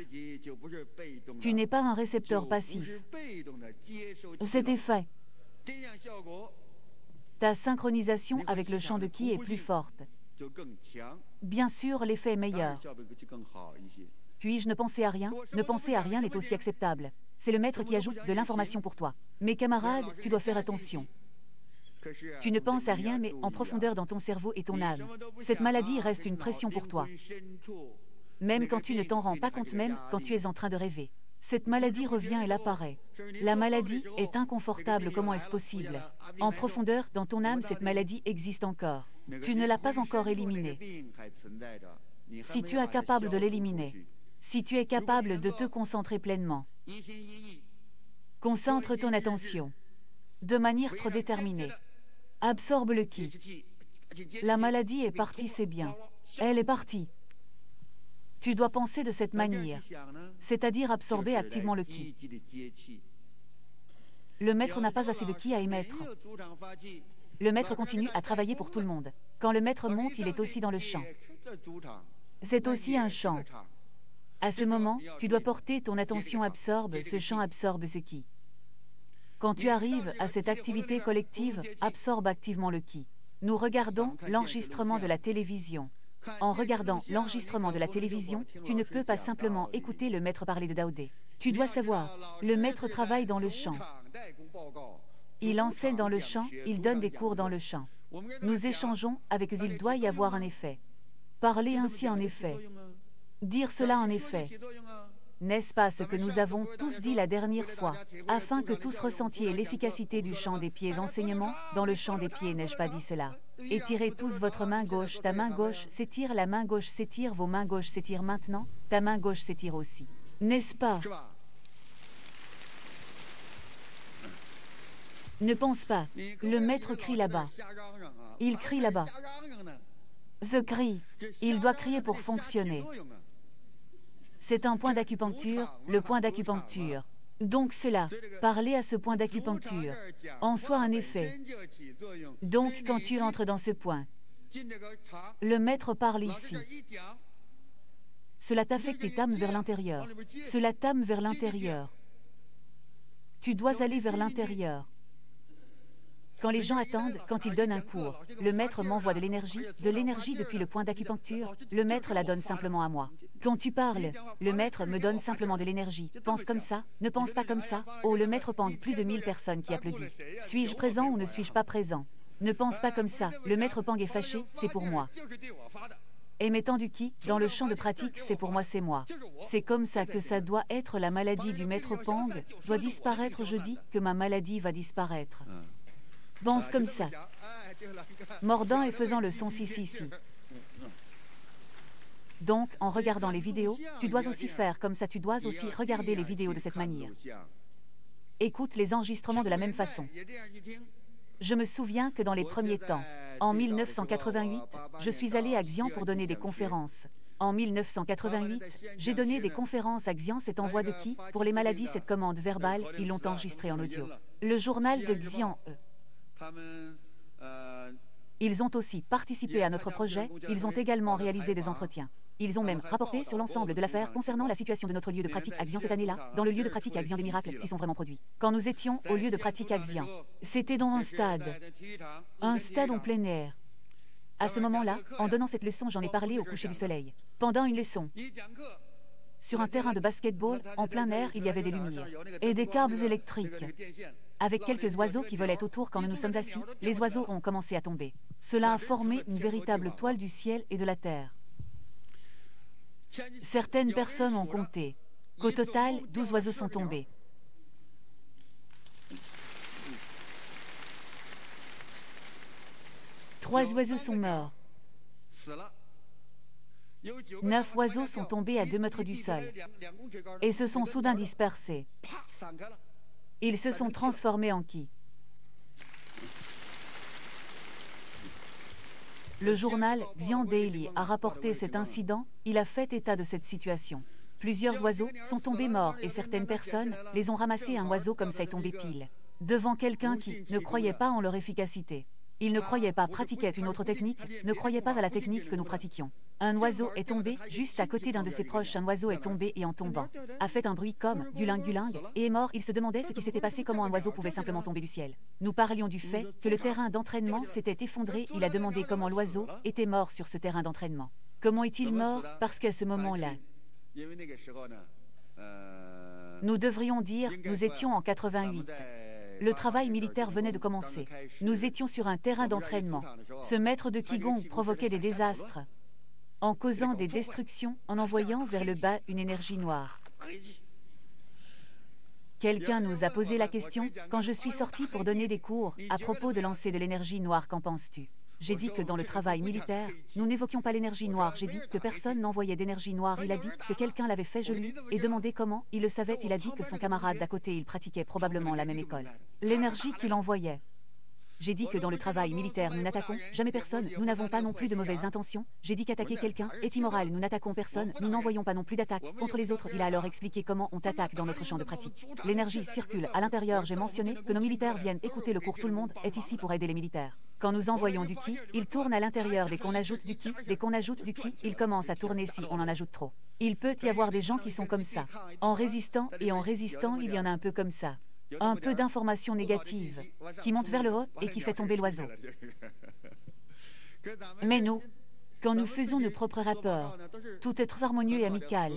Tu n'es pas un récepteur passif. C'était fait. Ta synchronisation avec le champ de ki est plus forte. Bien sûr, l'effet est meilleur. Puis-je ne penser à rien? Ne penser à rien est aussi acceptable. C'est le maître qui ajoute de l'information pour toi. Mes camarades, tu dois faire attention. Tu ne penses à rien, mais en profondeur dans ton cerveau et ton âme. Cette maladie reste une pression pour toi. Même quand tu ne t'en rends pas compte, même quand tu es en train de rêver. Cette maladie revient, elle apparaît. La maladie est inconfortable, comment est-ce possible? En profondeur, dans ton âme, cette maladie existe encore. Tu ne l'as pas encore éliminée. Si tu es capable de l'éliminer, si tu es capable de te concentrer pleinement, concentre ton attention de manière trop déterminée. Absorbe le ki. La maladie est partie, c'est bien. Elle est partie. Tu dois penser de cette manière, c'est-à-dire absorber activement le ki. Le maître n'a pas assez de ki à émettre. Le maître continue à travailler pour tout le monde. Quand le maître monte, il est aussi dans le champ. C'est aussi un champ. À ce moment, tu dois porter ton attention absorbe, ce champ absorbe ce ki. Quand tu arrives à cette activité collective, absorbe activement le ki. Nous regardons l'enregistrement de la télévision. En regardant l'enregistrement de la télévision, tu ne peux pas simplement écouter le maître parler de Dao De. Tu dois savoir, le maître travaille dans le champ. Il enseigne dans le champ, il donne des cours dans le champ. Nous échangeons avec eux, il doit y avoir un effet. Parler ainsi en effet. Dire cela en effet. N'est-ce pas ce que nous avons tous dit la dernière fois, afin que tous ressentiez l'efficacité du chant des pieds enseignement, dans le chant des pieds n'ai-je pas dit cela? Étirez tous votre main gauche, ta main gauche s'étire, la main gauche s'étire, vos mains gauches s'étirent maintenant, ta main gauche s'étire aussi. N'est-ce pas? Ne pense pas, le maître crie là-bas. Il crie là-bas. Ce cri, il doit crier pour fonctionner. C'est un point d'acupuncture, le point d'acupuncture. Donc cela, parler à ce point d'acupuncture, en soi un effet. Donc quand tu entres dans ce point, le maître parle ici. Cela t'affecte et t'âme vers l'intérieur. Cela t'âme vers l'intérieur. Tu dois aller vers l'intérieur. Quand les gens attendent, quand ils donnent un cours, le maître m'envoie de l'énergie depuis le point d'acupuncture, le maître la donne simplement à moi. Quand tu parles, le maître me donne simplement de l'énergie. Pense comme ça, ne pense pas comme ça. Oh, le maître pend plus de 1000 personnes qui applaudissent. Suis-je présent ou ne suis-je pas présent? Ne pense pas comme ça, le maître Pang est fâché, c'est pour moi. Émettant du ki, dans le champ de pratique, c'est pour moi, c'est moi. C'est comme ça que ça doit être, la maladie du maître Pang doit disparaître, je dis que ma maladie va disparaître. Pense comme ça. Mordant et faisant le son si. Donc, en regardant les vidéos, tu dois aussi faire comme ça, tu dois aussi regarder les vidéos de cette manière. Écoute les enregistrements de la même façon. Je me souviens que dans les premiers temps, en 1988, je suis allé à Xi'an pour donner des conférences. En 1988, j'ai donné des conférences à Xi'an, c'est en voie de ki, pour les maladies, cette commande verbale, ils l'ont enregistré en audio. Le journal de Xi'an, ils ont aussi participé à notre projet, ils ont également réalisé des entretiens. Ils ont même rapporté sur l'ensemble de l'affaire concernant la situation de notre lieu de pratique à Xi'an cette année-là, dans le lieu de pratique à Xi'an des miracles s'y sont vraiment produits. Quand nous étions au lieu de pratique à Xi'an, c'était dans un stade en plein air. À ce moment-là, en donnant cette leçon, j'en ai parlé au coucher du soleil. Pendant une leçon, sur un terrain de basketball, en plein air, il y avait des lumières et des câbles électriques. Avec quelques oiseaux qui volaient autour quand nous nous sommes assis, les oiseaux ont commencé à tomber. Cela a formé une véritable toile du ciel et de la terre. Certaines personnes ont compté qu'au total, 12 oiseaux sont tombés. Trois oiseaux sont morts. 9 oiseaux sont tombés à 2 mètres du sol et se sont soudain dispersés. Ils se sont transformés en ki. Le journal Xi'an Daily a rapporté cet incident, il a fait état de cette situation. Plusieurs oiseaux sont tombés morts et certaines personnes les ont ramassés, un oiseau comme ça est tombé pile devant quelqu'un qui ne croyait pas en leur efficacité. Il ne croyait pas, pratiquait une autre technique, ne croyait pas à la technique que nous pratiquions. Un oiseau est tombé juste à côté d'un de ses proches, un oiseau est tombé et en tombant a fait un bruit comme guling et est mort. Il se demandait ce qui s'était passé, comment un oiseau pouvait simplement tomber du ciel. Nous parlions du fait que le terrain d'entraînement s'était effondré, il a demandé comment l'oiseau était mort sur ce terrain d'entraînement. Comment est-il mort? Parce qu'à ce moment-là, nous devrions dire, nous étions en 88. Le travail militaire venait de commencer. Nous étions sur un terrain d'entraînement. Ce maître de Qigong provoquait des désastres, en causant des destructions, en envoyant vers le bas une énergie noire. Quelqu'un nous a posé la question, quand je suis sorti pour donner des cours, à propos de lancer de l'énergie noire, qu'en penses-tu? J'ai dit que dans le travail militaire, nous n'évoquions pas l'énergie noire. J'ai dit que personne n'envoyait d'énergie noire. Il a dit que quelqu'un l'avait fait, je lui ai demandé comment. Il le savait, il a dit que son camarade d'à côté, il pratiquait probablement la même école. L'énergie qu'il envoyait J'ai dit que dans le travail militaire, nous n'attaquons jamais personne, nous n'avons pas non plus de mauvaises intentions. J'ai dit qu'attaquer quelqu'un est immoral, nous n'attaquons personne, nous n'envoyons pas non plus d'attaque contre les autres. Il a alors expliqué comment on t'attaque dans notre champ de pratique. L'énergie circule à l'intérieur. J'ai mentionné que nos militaires viennent écouter le cours. Tout le monde est ici pour aider les militaires. Quand nous envoyons du ki, il tourne à l'intérieur. Dès qu'on ajoute du ki, il commence à tourner si on en ajoute trop. Il peut y avoir des gens qui sont comme ça. En résistant, il y en a un peu comme ça. Un peu d'informations négatives qui monte vers le haut et qui fait tomber l'oiseau. Mais nous, quand nous faisons nos propres rapports, tout est très harmonieux et amical.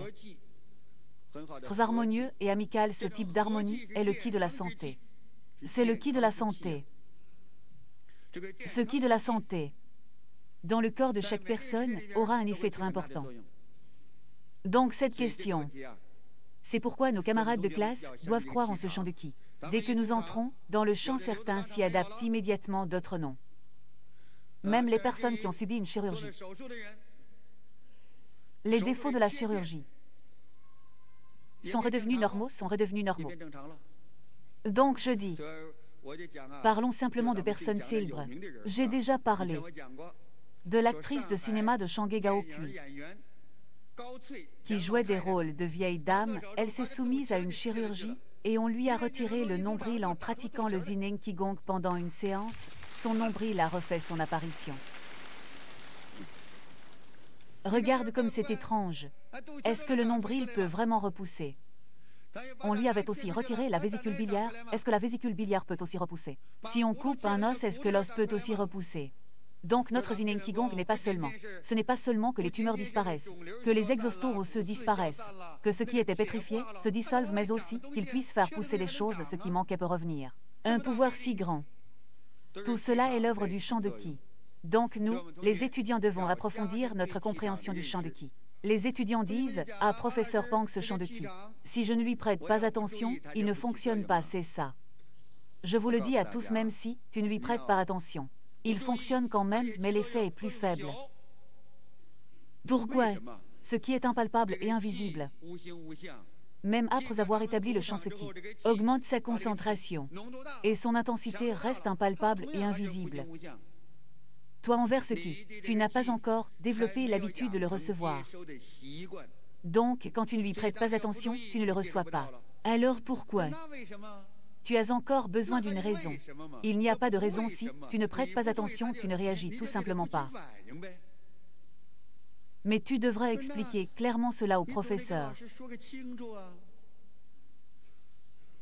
Très harmonieux et amical, ce type d'harmonie est le ki de la santé. C'est le ki de la santé. Ce ki de la santé, dans le corps de chaque personne, aura un effet très important. Donc cette question, c'est pourquoi nos camarades de classe doivent croire en ce champ de ki. Dès que nous entrons dans le champ, certains s'y adaptent immédiatement, d'autres non. Même les personnes qui ont subi une chirurgie. Les défauts de la chirurgie sont redevenus normaux. Donc je dis, parlons simplement de personnes célèbres. J'ai déjà parlé de l'actrice de cinéma de Shanghai Gao Kui, qui jouait des rôles de vieille dame. Elle s'est soumise à une chirurgie et on lui a retiré le nombril en pratiquant le Zineng Qigong pendant une séance. Son nombril a refait son apparition. Regarde comme c'est étrange. Est-ce que le nombril peut vraiment repousser? On lui avait aussi retiré la vésicule biliaire. Est-ce que la vésicule biliaire peut aussi repousser? Si on coupe un os, est-ce que l'os peut aussi repousser? Donc notre Zineng Qigong n'est pas seulement. Ce n'est pas seulement que les tumeurs disparaissent, que les exostomes osseux disparaissent, que ce qui était pétrifié se dissolve, mais aussi qu'il puisse faire pousser des choses, ce qui manquait peut revenir. Un pouvoir si grand. Tout cela est l'œuvre du champ de ki. Donc nous, les étudiants, devons approfondir notre compréhension du champ de ki. Les étudiants disent « Ah, professeur Pang, ce champ de ki, si je ne lui prête pas attention, il ne fonctionne pas, c'est ça. » Je vous le dis à tous, même si tu ne lui prêtes pas attention. Il fonctionne quand même, mais l'effet est plus faible. Pourquoi? Ce qui est impalpable et invisible, même après avoir établi le champ ce qui augmente sa concentration et son intensité reste impalpable et invisible. Toi envers ce qui, tu n'as pas encore développé l'habitude de le recevoir. Donc, quand tu ne lui prêtes pas attention, tu ne le reçois pas. Alors pourquoi? Tu as encore besoin d'une raison. Il n'y a pas de raison si tu ne prêtes pas attention, tu ne réagis tout simplement pas. Mais tu devrais expliquer clairement cela au professeur.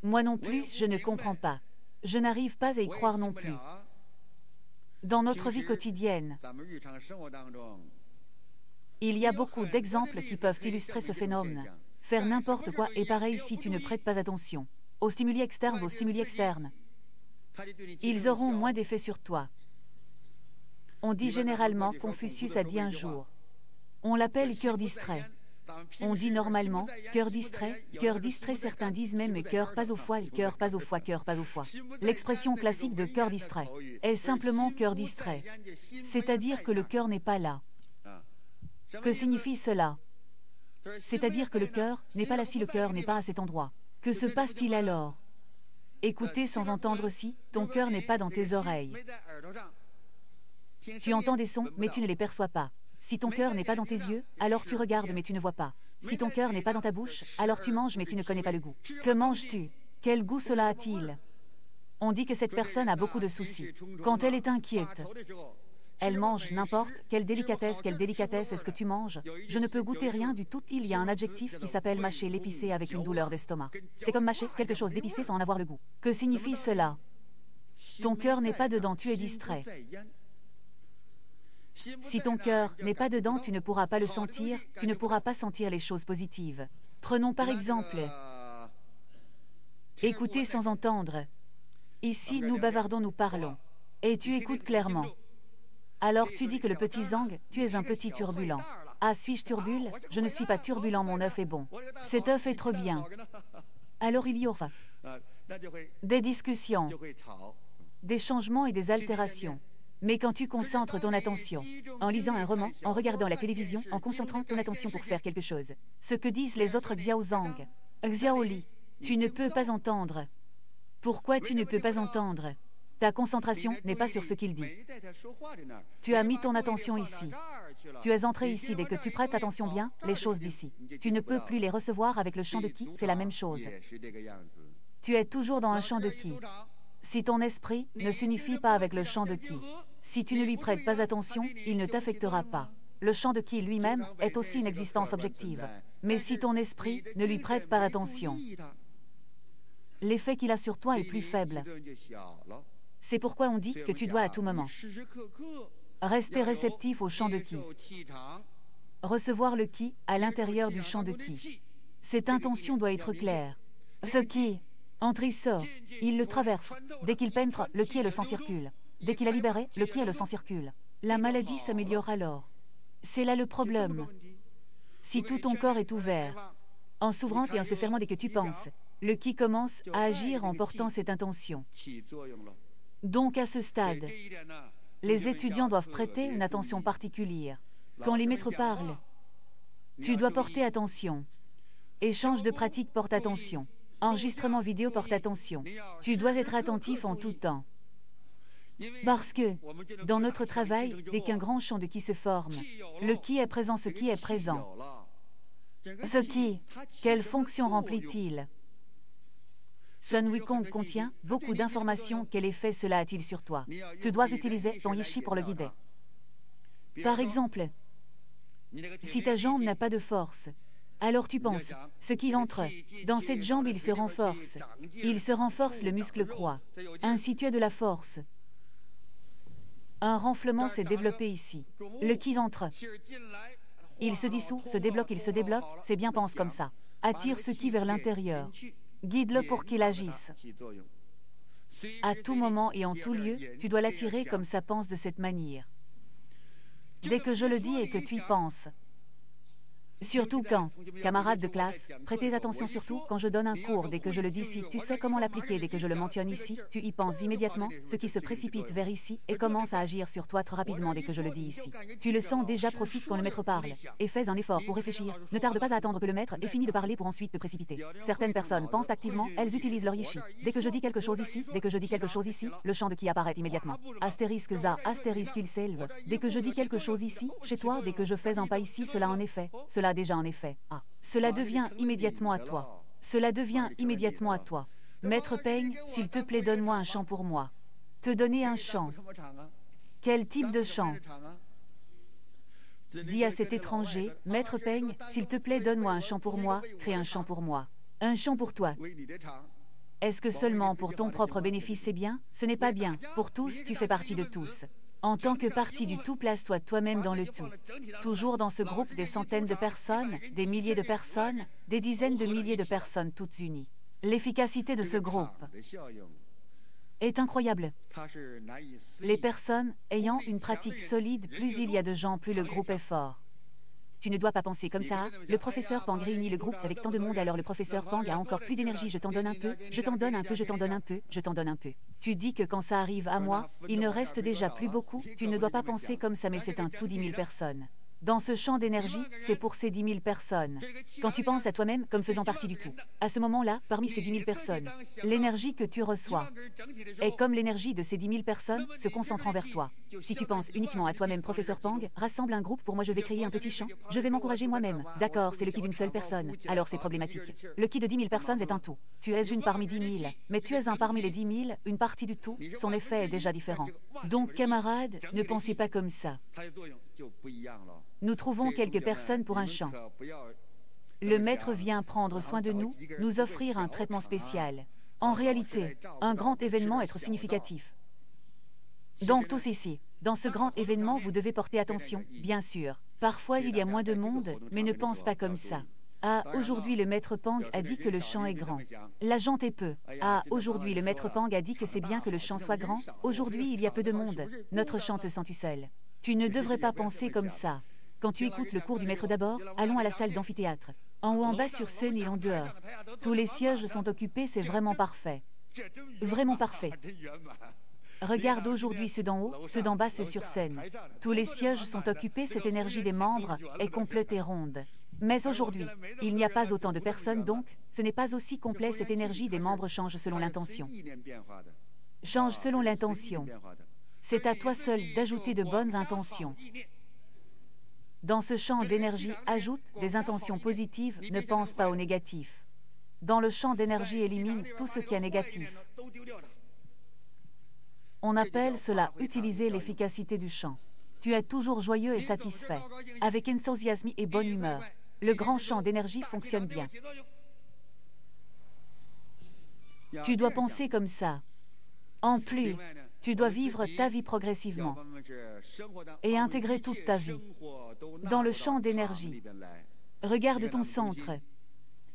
Moi non plus, je ne comprends pas. Je n'arrive pas à y croire non plus. Dans notre vie quotidienne, il y a beaucoup d'exemples qui peuvent illustrer ce phénomène. Faire n'importe quoi est pareil si tu ne prêtes pas attention. Aux stimuli externes, ils auront moins d'effet sur toi. On dit généralement, Confucius a dit un jour, on l'appelle cœur distrait. On dit normalement cœur distrait, certains disent même cœur pas au foie, cœur pas au foie, cœur pas au foie. L'expression classique de cœur distrait est simplement cœur distrait, c'est-à-dire que le cœur n'est pas là. Que signifie cela? C'est-à-dire que le cœur n'est pas là si le cœur n'est pas à cet endroit. Que se passe-t-il alors? Écouter sans entendre si ton cœur n'est pas dans tes oreilles. Tu entends des sons, mais tu ne les perçois pas. Si ton cœur n'est pas dans tes yeux, alors tu regardes, mais tu ne vois pas. Si ton cœur n'est pas dans ta bouche, alors tu manges, mais tu ne connais pas le goût. Que manges-tu? Quel goût cela a-t-il? On dit que cette personne a beaucoup de soucis. Quand elle est inquiète, elle mange n'importe quelle délicatesse est-ce que tu manges? Je ne peux goûter rien du tout. Il y a un adjectif qui s'appelle mâcher l'épicé avec une douleur d'estomac. C'est comme mâcher quelque chose d'épicé sans en avoir le goût. Que signifie cela? Ton cœur n'est pas dedans, tu es distrait. Si ton cœur n'est pas dedans, tu ne pourras pas le sentir, tu ne pourras pas sentir les choses positives. Prenons par exemple, écouter sans entendre. Ici, nous bavardons, nous parlons. Et tu écoutes clairement. Alors tu dis que le petit Zhang, tu es un petit turbulent. Ah, suis-je turbule? Je ne suis pas turbulent, mon œuf est bon. Cet œuf est trop bien. Alors il y aura des discussions, des changements et des altérations. Mais quand tu concentres ton attention, en lisant un roman, en regardant la télévision, en concentrant ton attention pour faire quelque chose, ce que disent les autres Xiao Zhang, Xiao Li, tu ne peux pas entendre. Pourquoi tu ne peux pas entendre? Ta concentration n'est pas sur ce qu'il dit. Tu as mis ton attention ici. Tu es entré ici. Dès que tu prêtes attention bien, les choses d'ici. Tu ne peux plus les recevoir avec le champ de Qi, c'est la même chose. Tu es toujours dans un champ de Qi. Si ton esprit ne s'unifie pas avec le champ de Qi, si tu ne lui prêtes pas attention, il ne t'affectera pas. Le champ de Qi lui-même est aussi une existence objective. Mais si ton esprit ne lui prête pas attention, l'effet qu'il a sur toi est plus faible. C'est pourquoi on dit que tu dois à tout moment rester réceptif au champ de Qi. Recevoir le Qi à l'intérieur du champ de Qi. Cette intention doit être claire. Ce Qi entre, il sort, il le traverse. Dès qu'il pénètre, le Qi et le sang circulent. Dès qu'il a libéré, le Qi et le sang circulent. La maladie s'améliore alors. C'est là le problème. Si tout ton corps est ouvert, en s'ouvrant et en se fermant dès que tu penses, le Qi commence à agir en portant cette intention. Donc à ce stade, les étudiants doivent prêter une attention particulière. Quand les maîtres parlent, tu dois porter attention. Échange de pratique, porte attention. Enregistrement vidéo, porte attention. Tu dois être attentif en tout temps. Parce que, dans notre travail, dès qu'un grand champ de Qi se forme, le Qi est présent, ce Qi est présent. Ce Qi, quelle fonction remplit-il? Sun Wukong contient beaucoup d'informations. Quel effet cela a-t-il sur toi? Tu dois utiliser ton Yi-Chi pour le guider. Par exemple, si ta jambe n'a pas de force, alors tu penses, ce qui entre, dans cette jambe il se renforce. Il se renforce, le muscle croît. Ainsi tu as de la force. Un renflement s'est développé ici. Le Qi entre. Il se dissout, se débloque, il se débloque. C'est bien, pense comme ça. Attire ce Qi vers l'intérieur. Guide-le pour qu'il agisse. À tout moment et en tout lieu, tu dois l'attirer comme ça, pense de cette manière. Dès que je le dis et que tu y penses, surtout quand, camarades de classe, prêtez attention surtout quand je donne un cours, dès que je le dis ici, tu sais comment l'appliquer, dès que je le mentionne ici, tu y penses immédiatement, ce qui se précipite vers ici et commence à agir sur toi très rapidement dès que je le dis ici. Tu le sens déjà, profite quand le maître parle et fais un effort pour réfléchir. Ne tarde pas à attendre que le maître ait fini de parler pour ensuite te précipiter. Certaines personnes pensent activement, elles utilisent leur Yi-Chi. Dès que je dis quelque chose ici, dès que je dis quelque chose ici, le champ de Qi apparaît immédiatement. Astérisque za, astérisque il s'élève. Dès que je dis quelque chose ici, chez toi, dès que je fais un pas ici, cela en effet, cela déjà en effet. Ah, cela devient immédiatement à toi. Cela devient immédiatement à toi. Maître Peng, s'il te plaît, donne-moi un chant pour moi. Te donner un chant. Quel type de chant? Dis à cet étranger, Maître Peng, s'il te plaît, donne-moi un chant pour moi, crée un chant pour moi. Un chant pour toi. Est-ce que seulement pour ton propre bénéfice c'est bien? Ce n'est pas bien. Pour tous, tu fais partie de tous. En tant que partie du tout, place-toi toi-même dans le tout. Toujours dans ce groupe des centaines de personnes, des milliers de personnes, des dizaines de milliers de personnes toutes unies. L'efficacité de ce groupe est incroyable. Les personnes ayant une pratique solide, plus il y a de gens, plus le groupe est fort. Tu ne dois pas penser comme ça. Le professeur Pang réunit le groupe avec tant de monde, alors le professeur Pang a encore plus d'énergie. Je t'en donne un peu, je t'en donne un peu, je t'en donne un peu, je t'en donne un peu. Tu dis que quand ça arrive à moi, il ne reste déjà plus beaucoup. Tu ne dois pas penser comme ça, mais c'est un tout 10 000 personnes. Dans ce champ d'énergie, c'est pour ces 10 000 personnes. Quand tu penses à toi-même comme faisant partie du tout, à ce moment-là, parmi ces 10 000 personnes, l'énergie que tu reçois est comme l'énergie de ces 10 000 personnes se concentrant vers toi. Si tu penses uniquement à toi-même, professeur Pang, rassemble un groupe pour moi, je vais créer un petit chant, je vais m'encourager moi-même. D'accord, c'est le Qi d'une seule personne, alors c'est problématique. Le Qi de 10 000 personnes est un tout. Tu es une parmi 10 000, mais tu es un parmi les 10 000, une partie du tout, son effet est déjà différent. Donc, camarades, ne pensez pas comme ça. Nous trouvons quelques personnes pour un chant. Le maître vient prendre soin de nous, nous offrir un traitement spécial. En réalité, un grand événement être significatif. Donc tous ici, dans ce grand événement, vous devez porter attention, bien sûr. Parfois, il y a moins de monde, mais ne pense pas comme ça. Ah, aujourd'hui, le maître Pang a dit que le champ est grand. La jante est peu. Ah, aujourd'hui, le maître Pang a dit que c'est bien que le champ soit grand. Aujourd'hui, il y a peu de monde. Notre champ te sens-tu seul? Tu ne devrais pas penser comme ça. Quand tu écoutes le cours du maître d'abord, allons à la salle d'amphithéâtre. En haut, en bas, sur scène et en dehors. Tous les sièges sont occupés, c'est vraiment parfait. Vraiment parfait. Regarde aujourd'hui ceux d'en haut, ceux d'en bas, ceux sur scène. Tous les sièges sont occupés, cette énergie des membres est complète et ronde. Mais aujourd'hui, il n'y a pas autant de personnes, donc ce n'est pas aussi complet, cette énergie des membres change selon l'intention. change selon l'intention. C'est à toi seul d'ajouter de bonnes intentions. Dans ce champ d'énergie, ajoute des intentions positives, ne pense pas au négatif. Dans le champ d'énergie, élimine tout ce qui est négatif. On appelle cela utiliser l'efficacité du champ. Tu es toujours joyeux et satisfait, avec enthousiasme et bonne humeur. Le grand champ d'énergie fonctionne bien. Tu dois penser comme ça. En plus, tu dois vivre ta vie progressivement et intégrer toute ta vie dans le champ d'énergie. Regarde ton centre.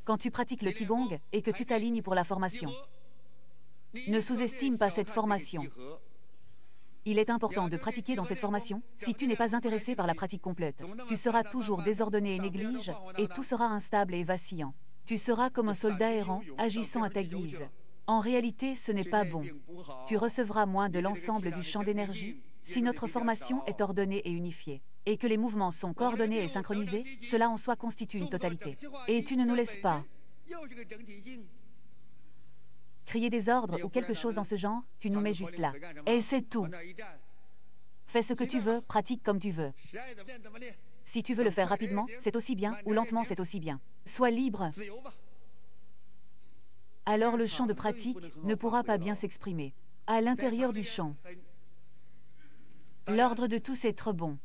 Quand tu pratiques le Qigong et que tu t'alignes pour la formation, ne sous-estime pas cette formation. Il est important de pratiquer dans cette formation. Si tu n'es pas intéressé par la pratique complète, tu seras toujours désordonné et néglige, et tout sera instable et vacillant. Tu seras comme un soldat errant, agissant à ta guise. En réalité, ce n'est pas bon. Tu recevras moins de l'ensemble du champ d'énergie. Si notre formation est ordonnée et unifiée, et que les mouvements sont coordonnés et synchronisés, cela en soi constitue une totalité. Et tu ne nous laisses pas crier des ordres ou quelque chose dans ce genre, tu nous mets juste là. Et c'est tout. Fais ce que tu veux, pratique comme tu veux. Si tu veux le faire rapidement, c'est aussi bien, ou lentement, c'est aussi bien. Sois libre. Alors le champ de pratique ne pourra pas bien s'exprimer. À l'intérieur du champ, l'ordre de tous est être bon.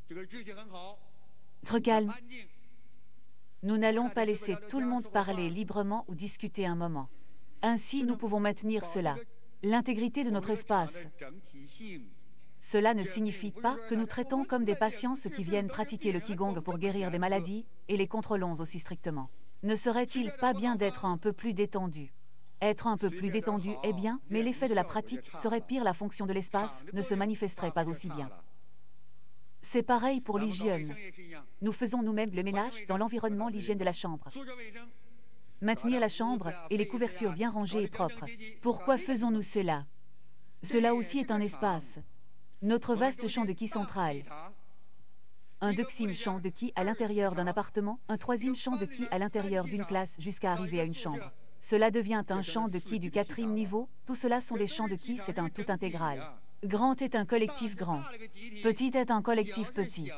Être calme. Nous n'allons pas laisser tout le monde parler librement ou discuter un moment. Ainsi, nous pouvons maintenir cela, l'intégrité de notre espace. Cela ne signifie pas que nous traitons comme des patients ceux qui viennent pratiquer le Qigong pour guérir des maladies et les contrôlons aussi strictement. Ne serait-il pas bien d'être un peu plus détendu? Être un peu plus détendu est bien, mais l'effet de la pratique serait pire, la fonction de l'espace ne se manifesterait pas aussi bien. C'est pareil pour l'hygiène. Nous faisons nous-mêmes le ménage dans l'environnement, l'hygiène de la chambre. Maintenir la chambre et les couvertures bien rangées et propres. Pourquoi faisons-nous cela? Cela aussi est un espace. Notre vaste champ de Qi central. Un deuxième champ de Qi à l'intérieur d'un appartement, un troisième champ de Qi à l'intérieur d'une classe jusqu'à arriver à une chambre. Cela devient un champ de Qi du 4e niveau. Tout cela sont des champs de Qi, c'est un tout intégral. Grand est un collectif grand. Petit est un collectif petit.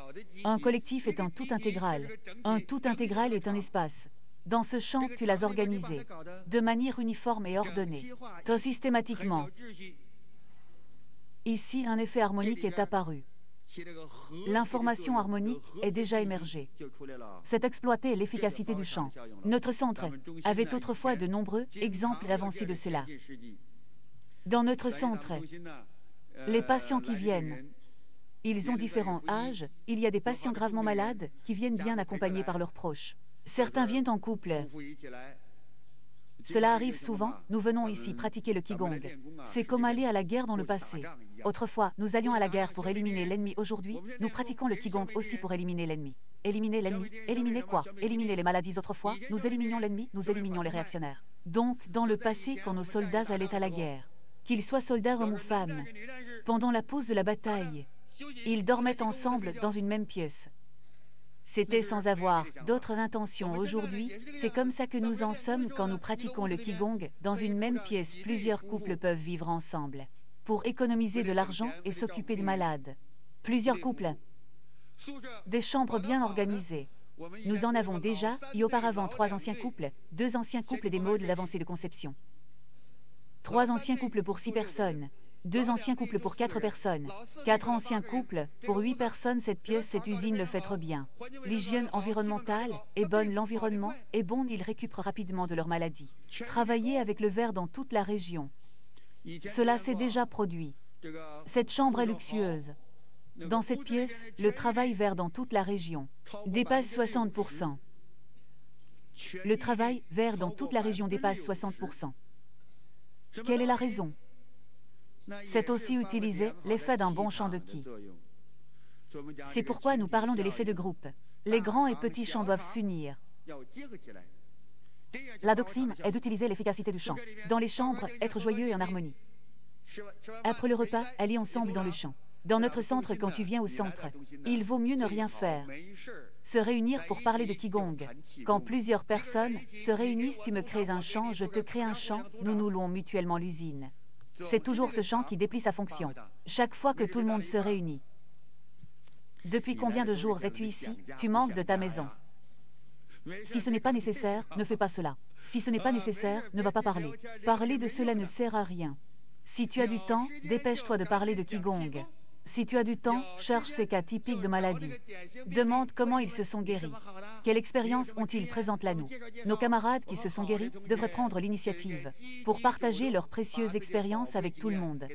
Un collectif est un tout intégral. Un tout intégral est un espace. Dans ce champ, tu l'as organisé, de manière uniforme et ordonnée, tout systématiquement. Ici, un effet harmonique est apparu. L'information harmonique est déjà émergée. C'est exploiter l'efficacité du champ. Notre centre avait autrefois de nombreux exemples avancés de cela. Dans notre centre, les patients qui viennent, ils ont différents âges. Il y a des patients gravement malades qui viennent bien accompagnés par leurs proches. Certains viennent en couple. Cela arrive souvent. Nous venons ici pratiquer le Qigong. C'est comme aller à la guerre dans le passé. Autrefois, nous allions à la guerre pour éliminer l'ennemi. Aujourd'hui, nous pratiquons le Qigong aussi pour éliminer l'ennemi. Éliminer l'ennemi. Éliminer quoi? Éliminer les maladies. Autrefois, nous éliminions l'ennemi, nous éliminions les réactionnaires. Donc, dans le passé, quand nos soldats allaient à la guerre, qu'ils soient soldats hommes ou femmes, pendant la pause de la bataille, ils dormaient ensemble dans une même pièce. C'était sans avoir d'autres intentions. Aujourd'hui, c'est comme ça que nous en sommes quand nous pratiquons le Qigong. Dans une même pièce, plusieurs couples peuvent vivre ensemble pour économiser de l'argent et s'occuper des malades. Plusieurs couples. Des chambres bien organisées. Nous en avons déjà, et auparavant 3 anciens couples, 2 anciens couples des modes avancés de conception. 3 anciens couples pour 6 personnes. 2 anciens couples pour 4 personnes, 4 anciens couples pour 8 personnes. Cette pièce, cette usine le fait trop bien. L'hygiène environnementale est bonne, l'environnement est bon, ils récupèrent rapidement de leur maladie. Travailler avec le verre dans toute la région. Cela s'est déjà produit. Cette chambre est luxueuse. Dans cette pièce, le travail vert dans toute la région dépasse 60%. Le travail vert dans toute la région dépasse 60%. Quelle est la raison? C'est aussi utiliser l'effet d'un bon champ de Qi. C'est pourquoi nous parlons de l'effet de groupe. Les grands et petits champs doivent s'unir. La doxime est d'utiliser l'efficacité du champ. Dans les chambres, être joyeux et en harmonie. Après le repas, aller ensemble dans le champ. Dans notre centre, quand tu viens au centre, il vaut mieux ne rien faire. Se réunir pour parler de Qigong. Quand plusieurs personnes se réunissent, tu me crées un champ, je te crée un champ, nous nous louons mutuellement l'usine. C'est toujours ce chant qui déplie sa fonction. Chaque fois que tout le monde se réunit. Depuis combien de jours es-tu ici? Tu manques de ta maison. Si ce n'est pas nécessaire, ne fais pas cela. Si ce n'est pas nécessaire, ne va pas parler. Parler de cela ne sert à rien. Si tu as du temps, dépêche-toi de parler de Qigong. Si tu as du temps, cherche ces cas typiques de maladie. Demande comment ils se sont guéris. Quelle expérience ont-ils? Présente-la nous. Nos camarades qui se sont guéris devraient prendre l'initiative pour partager leurs précieuses expériences avec tout le monde.